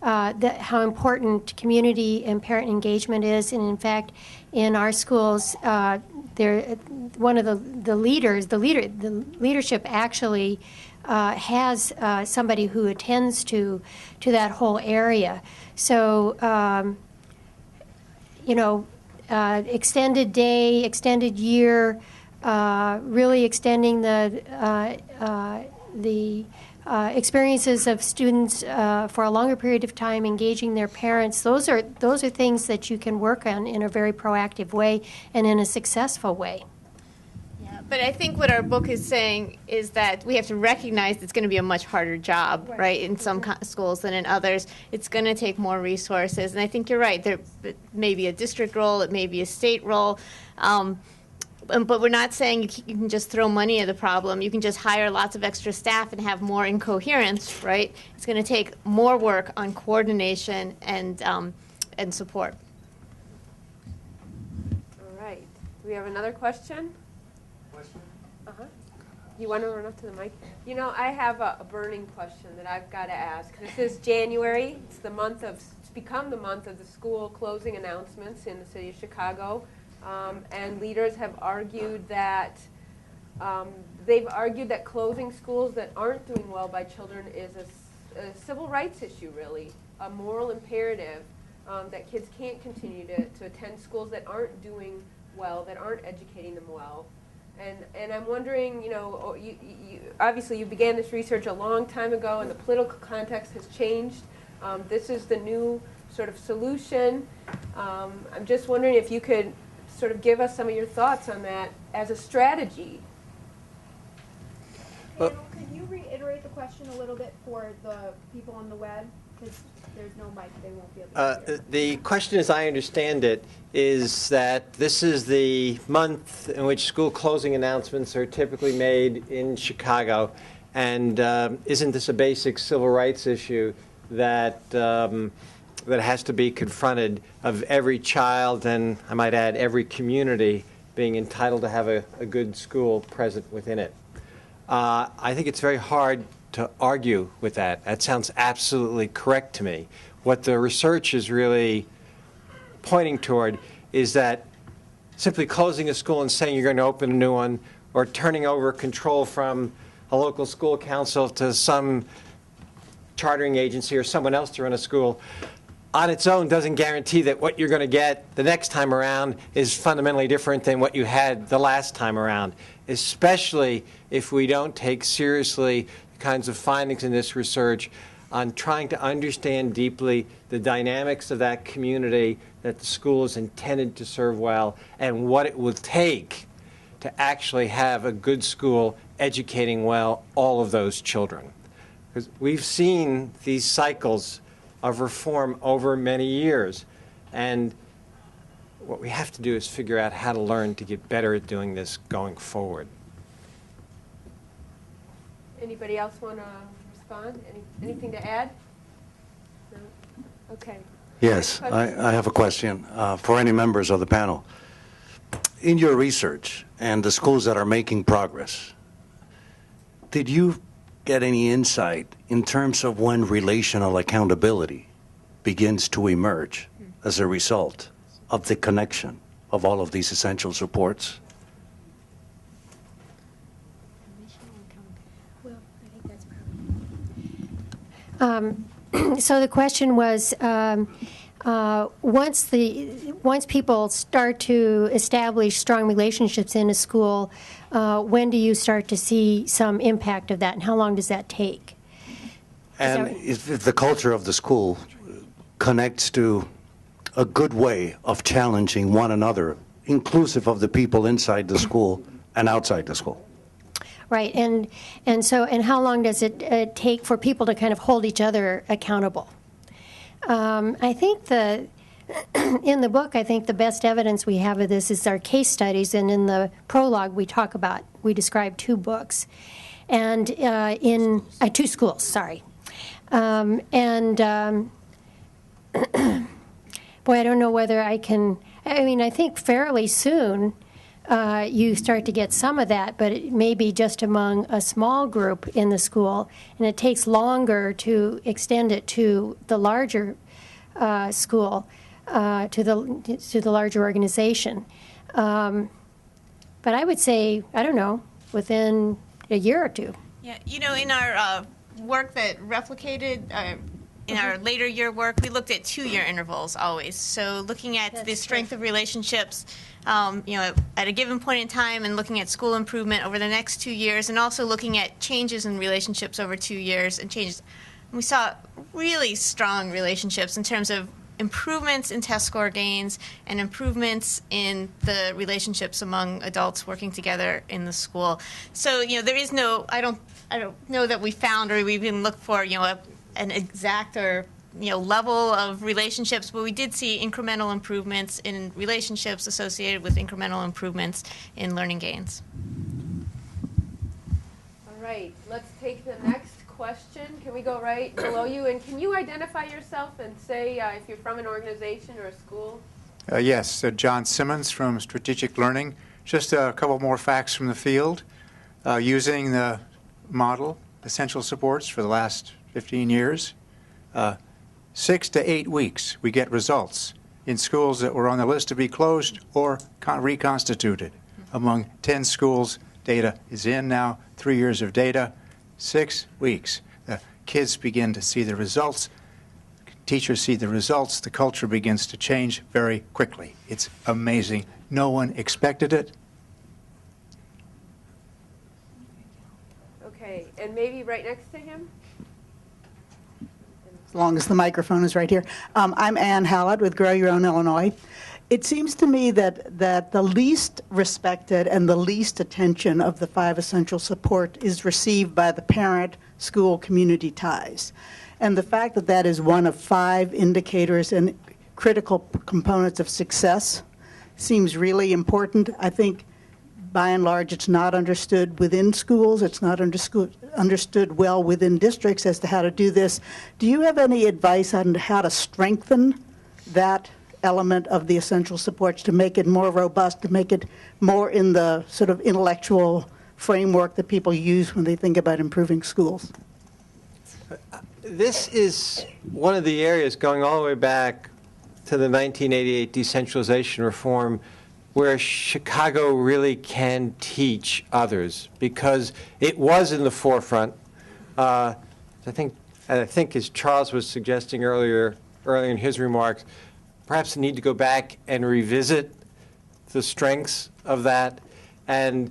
that how important community and parent engagement is, and in fact, in our schools, one of the leadership actually has somebody who attends to that whole area. So, extended day, extended year, really extending the experiences of students for a longer period of time, engaging their parents. Those are things that you can work on in a very proactive way and in a successful way. Yeah, but I think what our book is saying is that we have to recognize it's going to be a much harder job, right, in some schools than in others. It's going to take more resources, and I think you're right. There may be a district role, it may be a state role. But we're not saying you can just throw money at the problem. You can just hire lots of extra staff and have more incoherence, right? It's going to take more work on coordination and support. All right. Do we have another question? You want to run up to the mic? I have a burning question that I've got to ask. This is January. It's become the month of the school closing announcements in the city of Chicago. And leaders have argued that closing schools that aren't doing well by children is a civil rights issue, really, a moral imperative that kids can't continue to attend schools that aren't doing well, that aren't educating them well. And I'm wondering, obviously you began this research a long time ago, and the political context has changed. This is the new sort of solution. I'm just wondering if you could sort of give us some of your thoughts on that as a strategy. Can you reiterate the question a little bit for the people on the web? Because there's no mic, they won't be able to hear. The question, as I understand it, is that this is the month in which school closing announcements are typically made in Chicago, and isn't this a basic civil rights issue that that has to be confronted, of every child, and I might add every community, being entitled to have a good school present within it? I think it's very hard to argue with that. That sounds absolutely correct to me. What the research is really pointing toward is that simply closing a school and saying you're going to open a new one, or turning over control from a local school council to some chartering agency or someone else to run a school, on its own doesn't guarantee that what you're going to get the next time around is fundamentally different than what you had the last time around, especially if we don't take seriously the kinds of findings in this research on trying to understand deeply the dynamics of that community that the school is intended to serve well, and what it will take to actually have a good school educating well all of those children. Because we've seen these cycles of reform over many years, and what we have to do is figure out how to learn to get better at doing this going forward. Anybody else want to respond? Anything to add? No? Okay. Yes, I have a question for any members of the panel. In your research and the schools that are making progress, did you get any insight in terms of when relational accountability begins to emerge as a result of the connection of all of these essential supports? Well, I think that's so the question was, once people start to establish strong relationships in a school, when do you start to see some impact of that, and how long does that take? And if the culture of the school connects to a good way of challenging one another, inclusive of the people inside the school and outside the school. Right, and how long does it take for people to kind of hold each other accountable? I think in the book, I think the best evidence we have of this is our case studies, and in the prologue we describe 2 books, and in 2 schools, sorry. Boy, I don't know whether I think fairly soon you start to get some of that, but it may be just among a small group in the school, and it takes longer to extend it to the larger school, to the larger organization. But I would say, I don't know, within a year or two. Yeah, you know, in our work that replicated, in our later year work, we looked at 2-year intervals always. So looking at the strength of relationships, you know, at a given point in time, and looking at school improvement over the next 2 years, and also looking at changes in relationships over 2 years and changes. We saw really strong relationships in terms of improvements in test score gains and improvements in the relationships among adults working together in the school. So, you know, there is no, I don't know that we found or we even looked for, you know, an exact or, you know, level of relationships, but we did see incremental improvements in relationships associated with incremental improvements in learning gains. All right, let's take the next question. Can we go right below you? And can you identify yourself and say if you're from an organization or a school? Yes, John Simmons from Strategic Learning. Just a couple more facts from the field. Using the model, essential supports, for the last 15 years, 6 to 8 weeks we get results in schools that were on the list to be closed or reconstituted. Among 10 schools, data is in now, 3 years of data. 6 weeks. The kids begin to see the results. Teachers see the results. The culture begins to change very quickly. It's amazing. No one expected it. Okay, and maybe right next to him? As long as the microphone is right here. I'm Ann Hallett with Grow Your Own Illinois. It seems to me that the least respected and the least attention of the 5 essential support is received by the parent-school community ties. And the fact that that is one of 5 indicators and critical components of success seems really important. I think, by and large, it's not understood within schools. It's not understood well within districts as to how to do this. Do you have any advice on how to strengthen that element of the essential supports to make it more robust, to make it more in the sort of intellectual framework that people use when they think about improving schools? This is one of the areas going all the way back to the 1988 decentralization reform where Chicago really can teach others, because it was in the forefront. I think as Charles was suggesting earlier in his remarks, perhaps the need to go back and revisit the strengths of that. And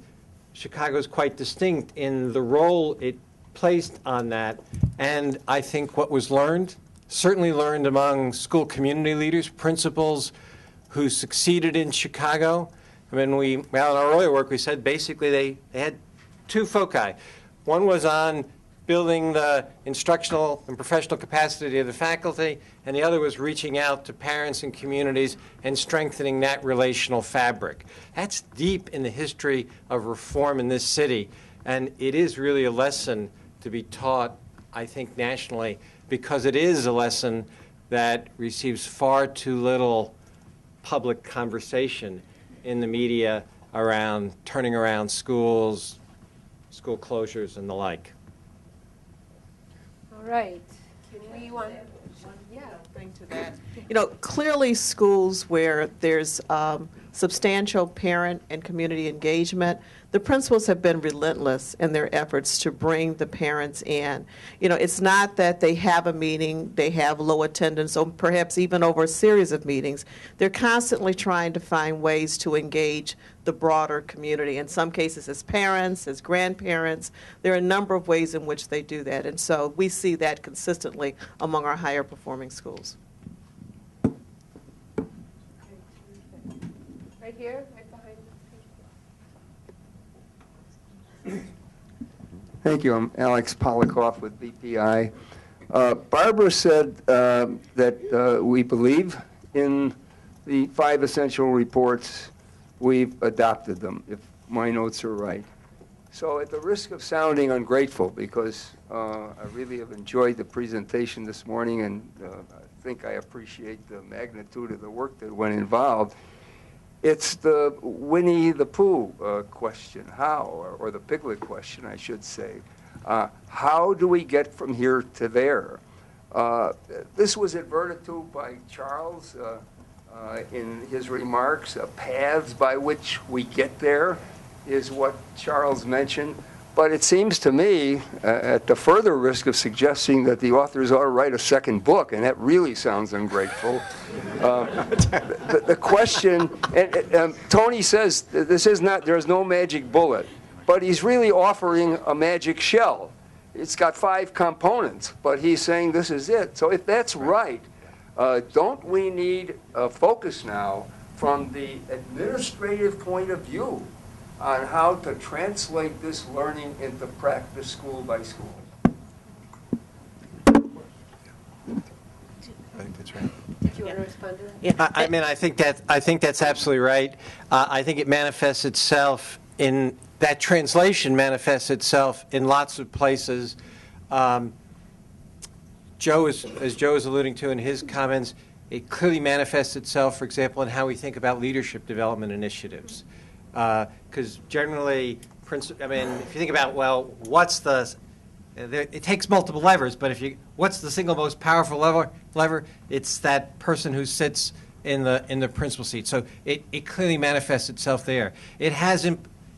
Chicago is quite distinct in the role it placed on that. And I think what was learned, certainly learned among school community leaders, principals who succeeded in Chicago. I mean, in our earlier work, we said basically they had 2 foci. One was on building the instructional and professional capacity of the faculty, and the other was reaching out to parents and communities and strengthening that relational fabric. That's deep in the history of reform in this city, and it is really a lesson to be taught, I think, nationally, because it is a lesson that receives far too little public conversation in the media around turning around schools, school closures, and the like. All right. Can we want? Yeah. Thing to that. You know, clearly schools where there's substantial parent and community engagement, the principals have been relentless in their efforts to bring the parents in. You know, it's not that they have a meeting, they have low attendance, or perhaps even over a series of meetings. They're constantly trying to find ways to engage the broader community. In some cases as parents, as grandparents. There are a number of ways in which they do that. And so we see that consistently among our higher performing schools. Right here, right behind you. Thank you. I'm Alex Polikoff with BPI. Barbara said that we believe in the 5 essential reports. We've adopted them, if my notes are right. So at the risk of sounding ungrateful, because I really have enjoyed the presentation this morning, and I think I appreciate the magnitude of the work that went involved, it's the Winnie the Pooh question, how, or the Piglet question, I should say. How do we get from here to there? This was adverted to by Charles in his remarks, paths by which we get there. is what Charles mentioned. But it seems to me, at the further risk of suggesting that the authors ought to write a second book, and that really sounds ungrateful, the question, and Tony says there's no magic bullet, but he's really offering a magic shell. It's got 5 components, but he's saying this is it. So if that's right, don't we need a focus now from the administrative point of view on how to translate this learning into practice school by school? I think that's right. Do you want to respond to that? Yeah, I mean, I think that's absolutely right. I think it manifests itself in that translation manifests itself in lots of places. As Joe is alluding to in his comments, it clearly manifests itself, for example, in how we think about leadership development initiatives. Because generally, if you think about, well, it takes multiple levers, but what's the single most powerful lever? It's that person who sits in the principal seat. So it clearly manifests itself there. It has,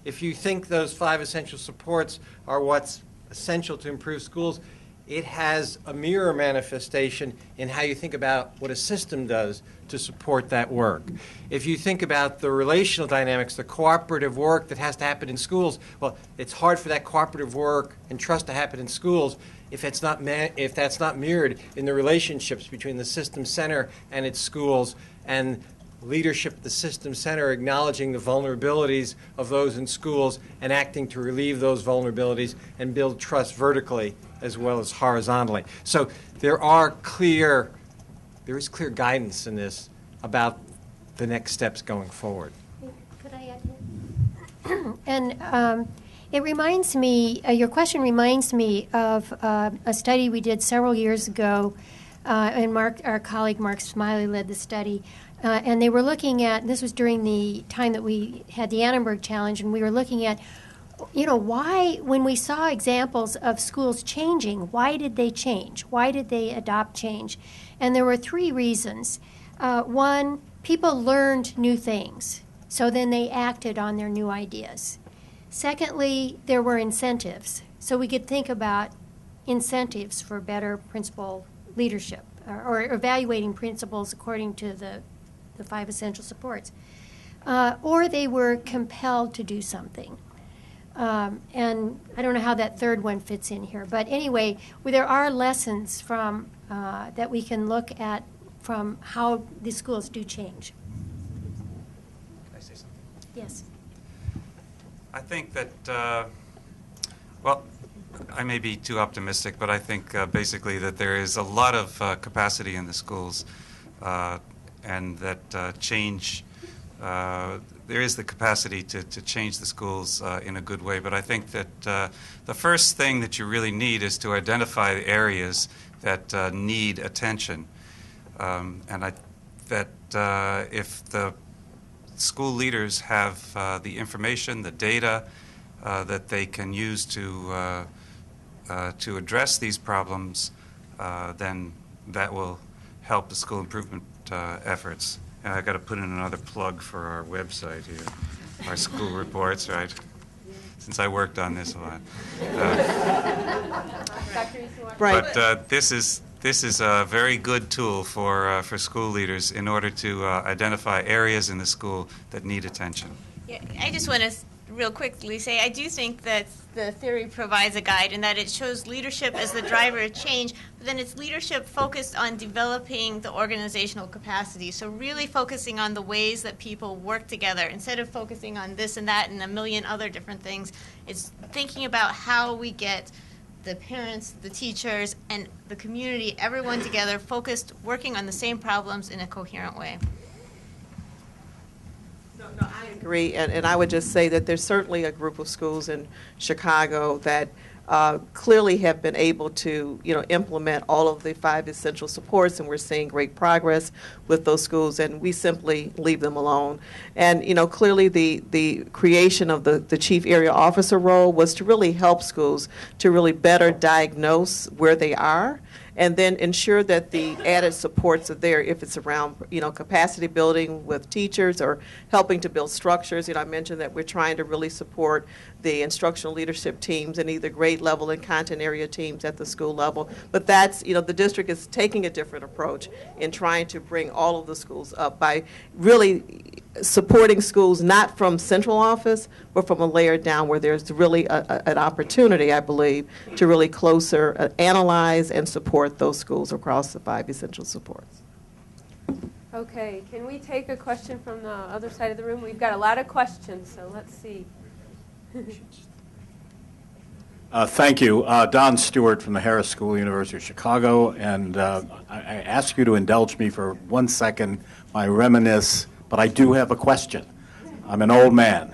if you think those 5 essential supports are what's essential to improve schools, it has a mirror manifestation in how you think about what a system does to support that work. If you think about the relational dynamics, the cooperative work that has to happen in schools, well, it's hard for that cooperative work and trust to happen in schools if that's not mirrored in the relationships between the system center and its schools, and leadership at the system center acknowledging the vulnerabilities of those in schools and acting to relieve those vulnerabilities and build trust vertically as well as horizontally. So there is clear guidance in this about the next steps going forward. Could I add here? And it reminds me, your question reminds me of a study we did several years ago, and our colleague Mark Smiley led the study. And they were looking at, this was during the time that we had the Annenberg Challenge, and we were looking at, why, when we saw examples of schools changing, why did they change? Why did they adopt change? And there were 3 reasons. One, people learned new things, so then they acted on their new ideas. Secondly, there were incentives. So we could think about incentives for better principal leadership, or evaluating principals according to the 5 essential supports. Or they were compelled to do something. And I don't know how that third one fits in here. But anyway, there are lessons from that we can look at from how the schools do change. Can I say something? Yes. I think that, well, I may be too optimistic, but I think basically that there is a lot of capacity in the schools, and that change, there is the capacity to change the schools in a good way. But I think that the first thing that you really need is to identify the areas that need attention. And if the school leaders have the information, the data that they can use to address these problems, then that will help the school improvement efforts. And I've got to put in another plug for our website here, our school reports, right? Since I worked on this a lot. But this is a very good tool for school leaders in order to identify areas in the school that need attention. Yeah, I just want to real quickly say I do think that the theory provides a guide in that it shows leadership as the driver of change, but then it's leadership focused on developing the organizational capacity. So really focusing on the ways that people work together instead of focusing on this and that and a million other different things. It's thinking about how we get the parents, the teachers, and the community, everyone together, focused, working on the same problems in a coherent way. No, I agree, and I would just say that there's certainly a group of schools in Chicago that clearly have been able to, implement all of the 5 essential supports, and we're seeing great progress with those schools, and we simply leave them alone. And, clearly the creation of the chief area officer role was to really help schools to really better diagnose where they are and then ensure that the added supports are there if it's around, capacity building with teachers or helping to build structures. I mentioned that we're trying to really support the instructional leadership teams and either grade level and content area teams at the school level. But that's, the district is taking a different approach in trying to bring all of the schools up by really supporting schools not from central office, but from a layer down where there's really an opportunity, I believe, to really closer analyze and support those schools across the 5 essential supports. Okay, can we take a question from the other side of the room? We've got a lot of questions, so let's see. Thank you. Don Stewart from the Harris School, University of Chicago, and I ask you to indulge me for 1 second. I reminisce, but I do have a question. I'm an old man.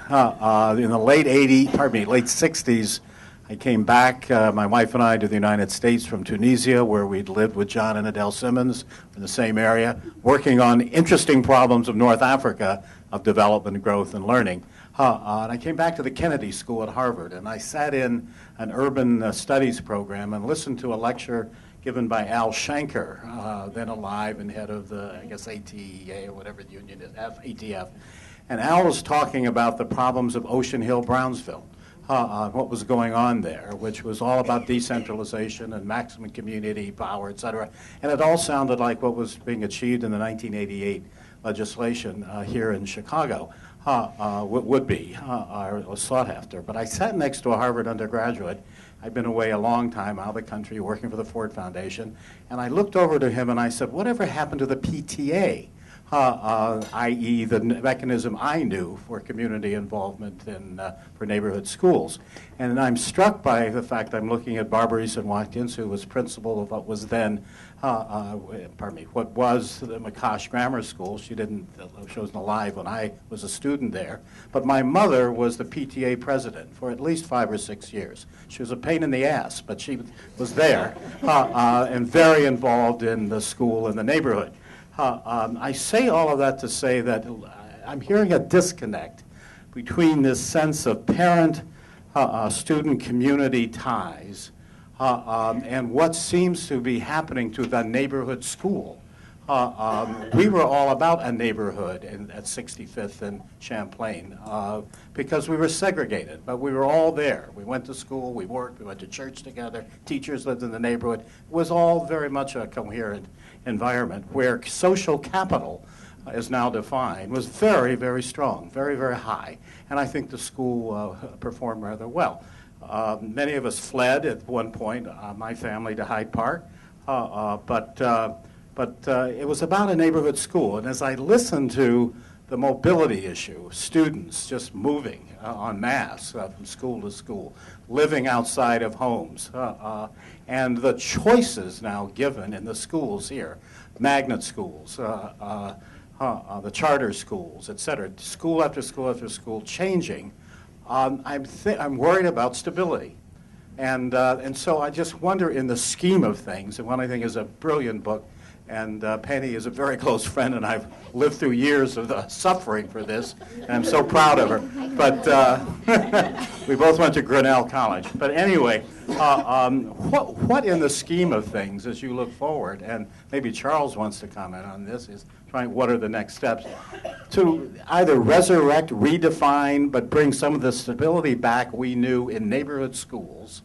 In the late 60s, I came back, my wife and I, to the United States from Tunisia, where we'd lived with John and Adele Simmons in the same area, working on interesting problems of North Africa, of development, growth, and learning. And I came back to the Kennedy School at Harvard, and I sat in an urban studies program and listened to a lecture given by Al Shanker, then alive and head of the, ATA or whatever the union is, ATF. And Al was talking about the problems of Ocean Hill, Brownsville, what was going on there, which was all about decentralization and maximum community power, et cetera. And it all sounded like what was being achieved in the 1988 legislation here in Chicago. Would be, or was sought after. But I sat next to a Harvard undergraduate. I'd been away a long time out of the country working for the Ford Foundation. And I looked over to him and I said, whatever happened to the PTA? I.e. the mechanism I knew for community involvement for neighborhood schools. And I'm struck by the fact I'm looking at Barbara Eason-Watkins, who was principal of what was then, what was the McCosh Grammar School. She wasn't alive when I was a student there. But my mother was the PTA president for at least 5 or 6 years. She was a pain in the ass, but she was there and very involved in the school and the neighborhood. I say all of that to say that I'm hearing a disconnect between this sense of parent-student community ties and what seems to be happening to the neighborhood school. We were all about a neighborhood at 65th and Champlain because we were segregated, but we were all there. We went to school, we worked, we went to church together, teachers lived in the neighborhood. It was all very much a coherent environment where social capital is now defined was very, very strong, very, very high. And I think the school performed rather well. Many of us fled at one point, my family, to Hyde Park, but it was about a neighborhood school. And as I listened to the mobility issue, students just moving en masse from school to school, living outside of homes, and the choices now given in the schools here, magnet schools, the charter schools, et cetera, school after school after school changing, I'm worried about stability. And so I just wonder, in the scheme of things, and what I think is a brilliant book, and Penny is a very close friend, and I've lived through years of the suffering for this, and I'm so proud of her. But we both went to Grinnell College. But anyway, what in the scheme of things, as you look forward, and maybe Charles wants to comment on this, is trying what are the next steps to either resurrect, redefine, but bring some of the stability back we knew in neighborhood schools,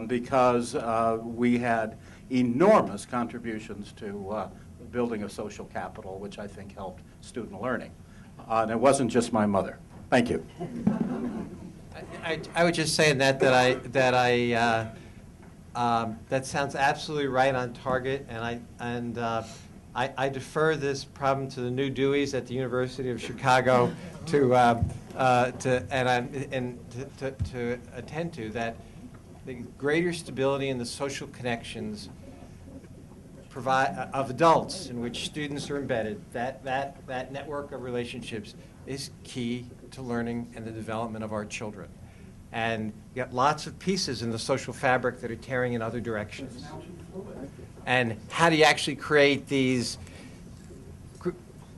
because we had enormous contributions to the building of social capital, which I think helped student learning. And it wasn't just my mother. Thank you. I would just say in that sounds absolutely right on target, and I defer this problem to the new Deweys at the University of Chicago to attend to that. The greater stability in the social connections of adults in which students are embedded, that network of relationships is key to learning and the development of our children. And you got lots of pieces in the social fabric that are tearing in other directions. And how do you actually create these,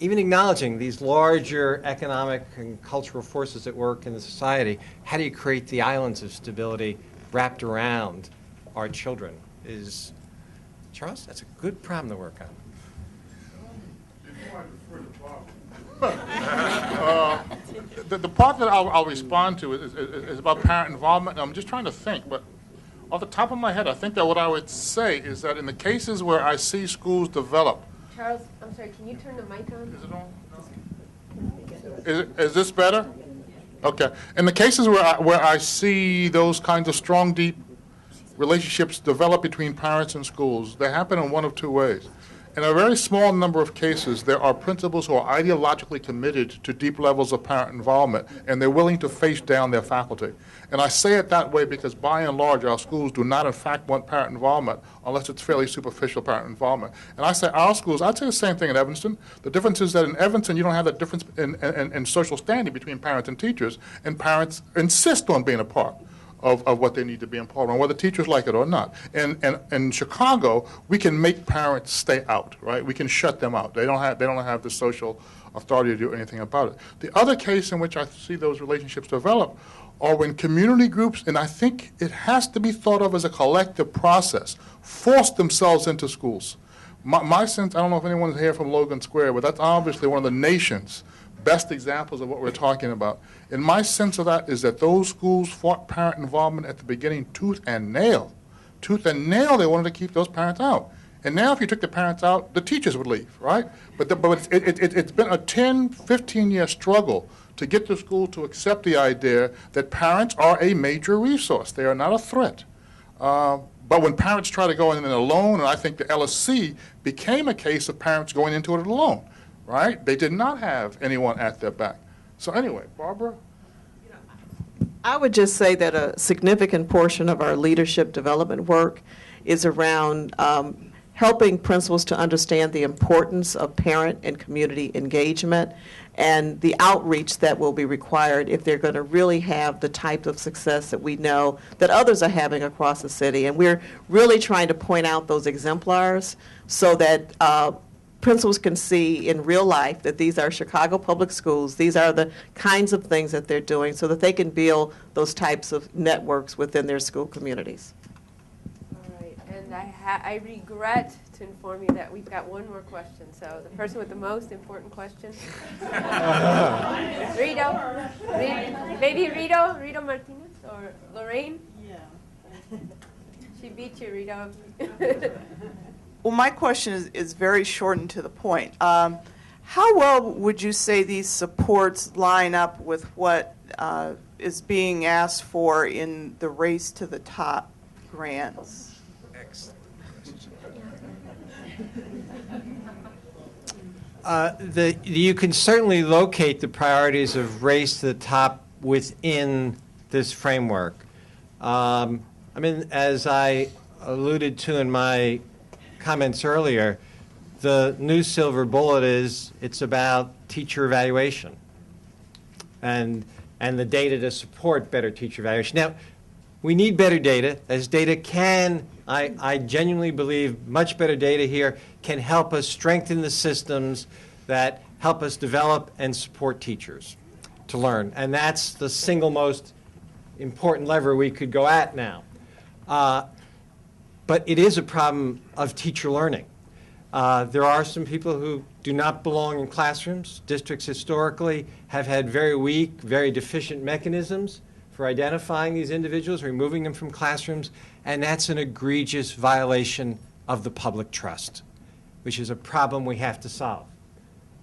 even acknowledging these larger economic and cultural forces at work in the society, how do you create the islands of stability wrapped around our children is Charles, that's a good problem to work on. The part that I'll respond to is about parent involvement. I'm just trying to think, but off the top of my head, I think that what I would say is that in the cases where I see schools develop. Charles, I'm sorry, can you turn the mic on? Is it on? Is this better? Okay. In the cases where I see those kinds of strong, deep relationships develop between parents and schools, they happen in one of two ways. In a very small number of cases, there are principals who are ideologically committed to deep levels of parent involvement, and they're willing to face down their faculty. And I say it that way because, by and large, our schools do not, in fact, want parent involvement unless it's fairly superficial parent involvement. And I say our schools, I'd say the same thing in Evanston. The difference is that in Evanston, you don't have that difference in social standing between parents and teachers, and parents insist on being a part of what they need to be involved in, whether teachers like it or not. And in Chicago, we can make parents stay out, right? We can shut them out. They don't have the social authority to do anything about it. The other case in which I see those relationships develop are when community groups, and I think it has to be thought of as a collective process, force themselves into schools. My sense, I don't know if anyone's here from Logan Square, but that's obviously one of the nation's best examples of what we're talking about. And my sense of that is that those schools fought parent involvement at the beginning tooth and nail. Tooth and nail, they wanted to keep those parents out. And now if you took the parents out, the teachers would leave, right? But it's been a 10, 15-year struggle to get the school to accept the idea that parents are a major resource. They are not a threat. But when parents try to go in alone, and I think the LSC became a case of parents going into it alone, right? They did not have anyone at their back. So anyway, Barbara? I would just say that a significant portion of our leadership development work is around helping principals to understand the importance of parent and community engagement and the outreach that will be required if they're going to really have the type of success that we know that others are having across the city. And we're really trying to point out those exemplars so that principals can see in real life that these are Chicago public schools, these are the kinds of things that they're doing so that they can build those types of networks within their school communities. All right, and I regret to inform you that we've got one more question. So the person with the most important question. Rito? Maybe Rito Martinez or Lorraine? Yeah. She beat you, Rito. Well, my question is very short and to the point. How well would you say these supports line up with what is being asked for in the Race to the Top grants? Excellent. You can certainly locate the priorities of Race to the Top within this framework. I mean, as I alluded to in my comments earlier, the new silver bullet is it's about teacher evaluation and the data to support better teacher evaluation. Now, we need better data. As data can, I genuinely believe much better data here can help us strengthen the systems that help us develop and support teachers to learn. And that's the single most important lever we could go at now. But it is a problem of teacher learning. There are some people who do not belong in classrooms. Districts historically have had very weak, very deficient mechanisms for identifying these individuals, removing them from classrooms, and that's an egregious violation of the public trust, which is a problem we have to solve.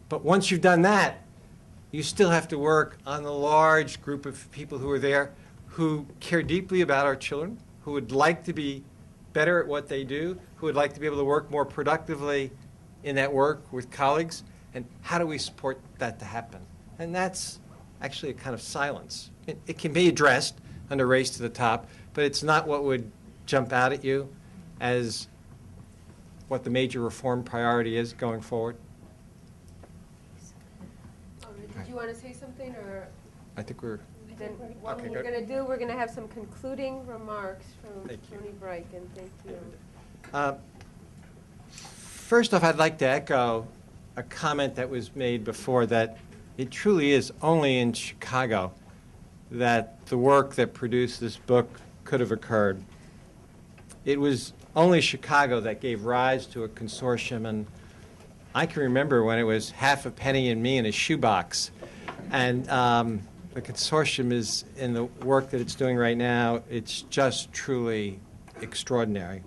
But once you've done that, you still have to work on the large group of people who are there who care deeply about our children, who would like to be better at what they do, who would like to be able to work more productively in that work with colleagues, and how do we support that to happen? And that's actually a kind of silence. It can be addressed under Race to the Top, but it's not what would jump out at you as what the major reform priority is going forward. Did you want to say something, or? I think we're... Then what we're going to do, we're going to have some concluding remarks from Tony Bright, and thank you. First off, I'd like to echo a comment that was made before, that it truly is only in Chicago that the work that produced this book could have occurred. It was only Chicago that gave rise to a consortium, and I can remember when it was half a penny and me in a shoebox. And the consortium is, in the work that it's doing right now, it's just truly extraordinary.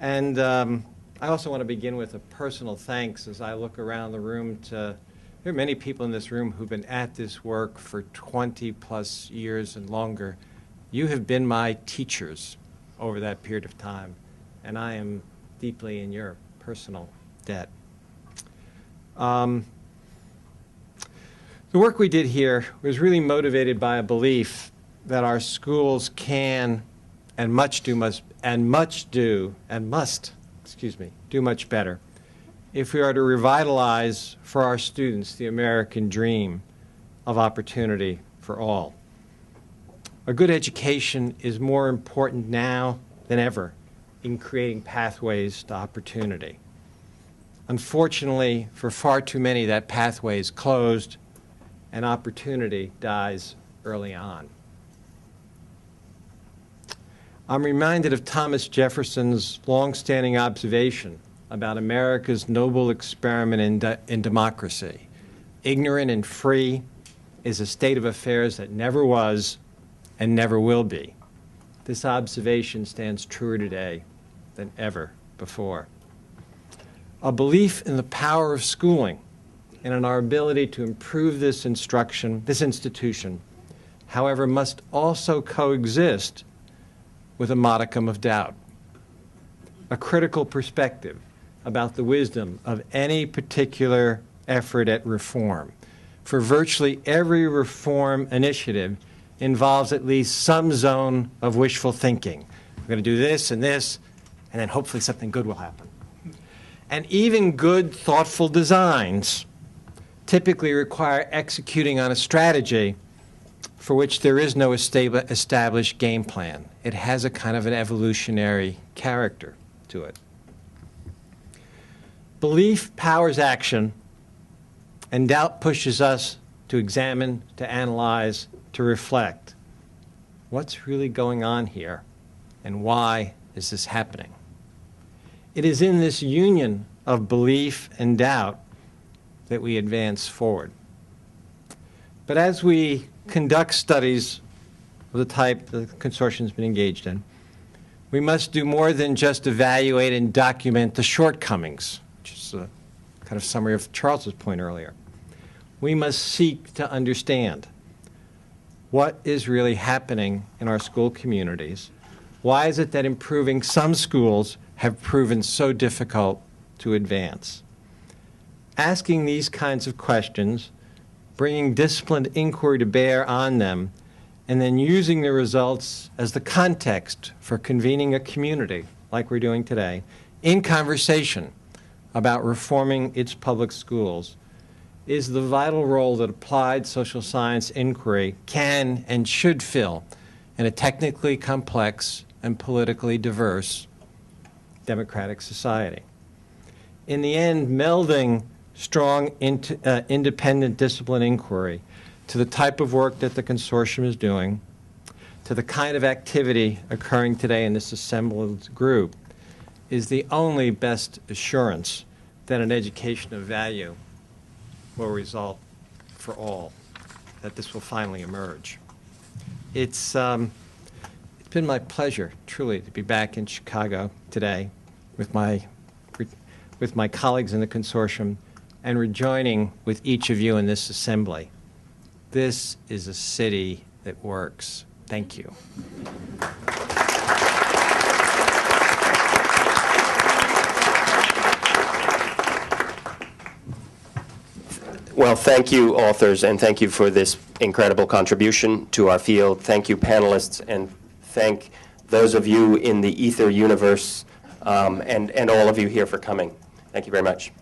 And I also want to begin with a personal thanks as I look around the room to, there are many people in this room who've been at this work for 20 plus years and longer. You have been my teachers over that period of time, and I am deeply in your personal debt. The work we did here was really motivated by a belief that our schools can and must do much better if we are to revitalize for our students the American dream of opportunity for all. A good education is more important now than ever in creating pathways to opportunity. Unfortunately, for far too many, that pathway is closed and opportunity dies early on. I'm reminded of Thomas Jefferson's long-standing observation about America's noble experiment in democracy. Ignorant and free is a state of affairs that never was and never will be. This observation stands truer today than ever before. A belief in the power of schooling and in our ability to improve this institution, however, must also coexist with a modicum of doubt. A critical perspective about the wisdom of any particular effort at reform. For virtually every reform initiative involves at least some zone of wishful thinking. We're going to do this, and then hopefully something good will happen. And even good, thoughtful designs typically require executing on a strategy for which there is no established game plan. It has a kind of an evolutionary character to it. Belief powers action, and doubt pushes us to examine, to analyze, to reflect. What's really going on here, and why is this happening? It is in this union of belief and doubt that we advance forward. But as we conduct studies of the type the consortium has been engaged in, we must do more than just evaluate and document the shortcomings, which is a kind of summary of Charles's point earlier. We must seek to understand what is really happening in our school communities. Why is it that improving some schools have proven so difficult to advance? Asking these kinds of questions, bringing disciplined inquiry to bear on them, and then using the results as the context for convening a community, like we're doing today, in conversation about reforming its public schools, is the vital role that applied social science inquiry can and should fill in a technically complex and politically diverse democratic society. In the end, melding strong independent discipline inquiry to the type of work that the consortium is doing, to the kind of activity occurring today in this assembled group, is the only best assurance that an education of value will result for all, that this will finally emerge. It's been my pleasure, truly, to be back in Chicago today with my colleagues in the consortium and rejoining with each of you in this assembly. This is a city that works. Thank you. Well, thank you, authors, and thank you for this incredible contribution to our field. Thank you, panelists, and thank those of you in the Ether universe and all of you here for coming. Thank you very much.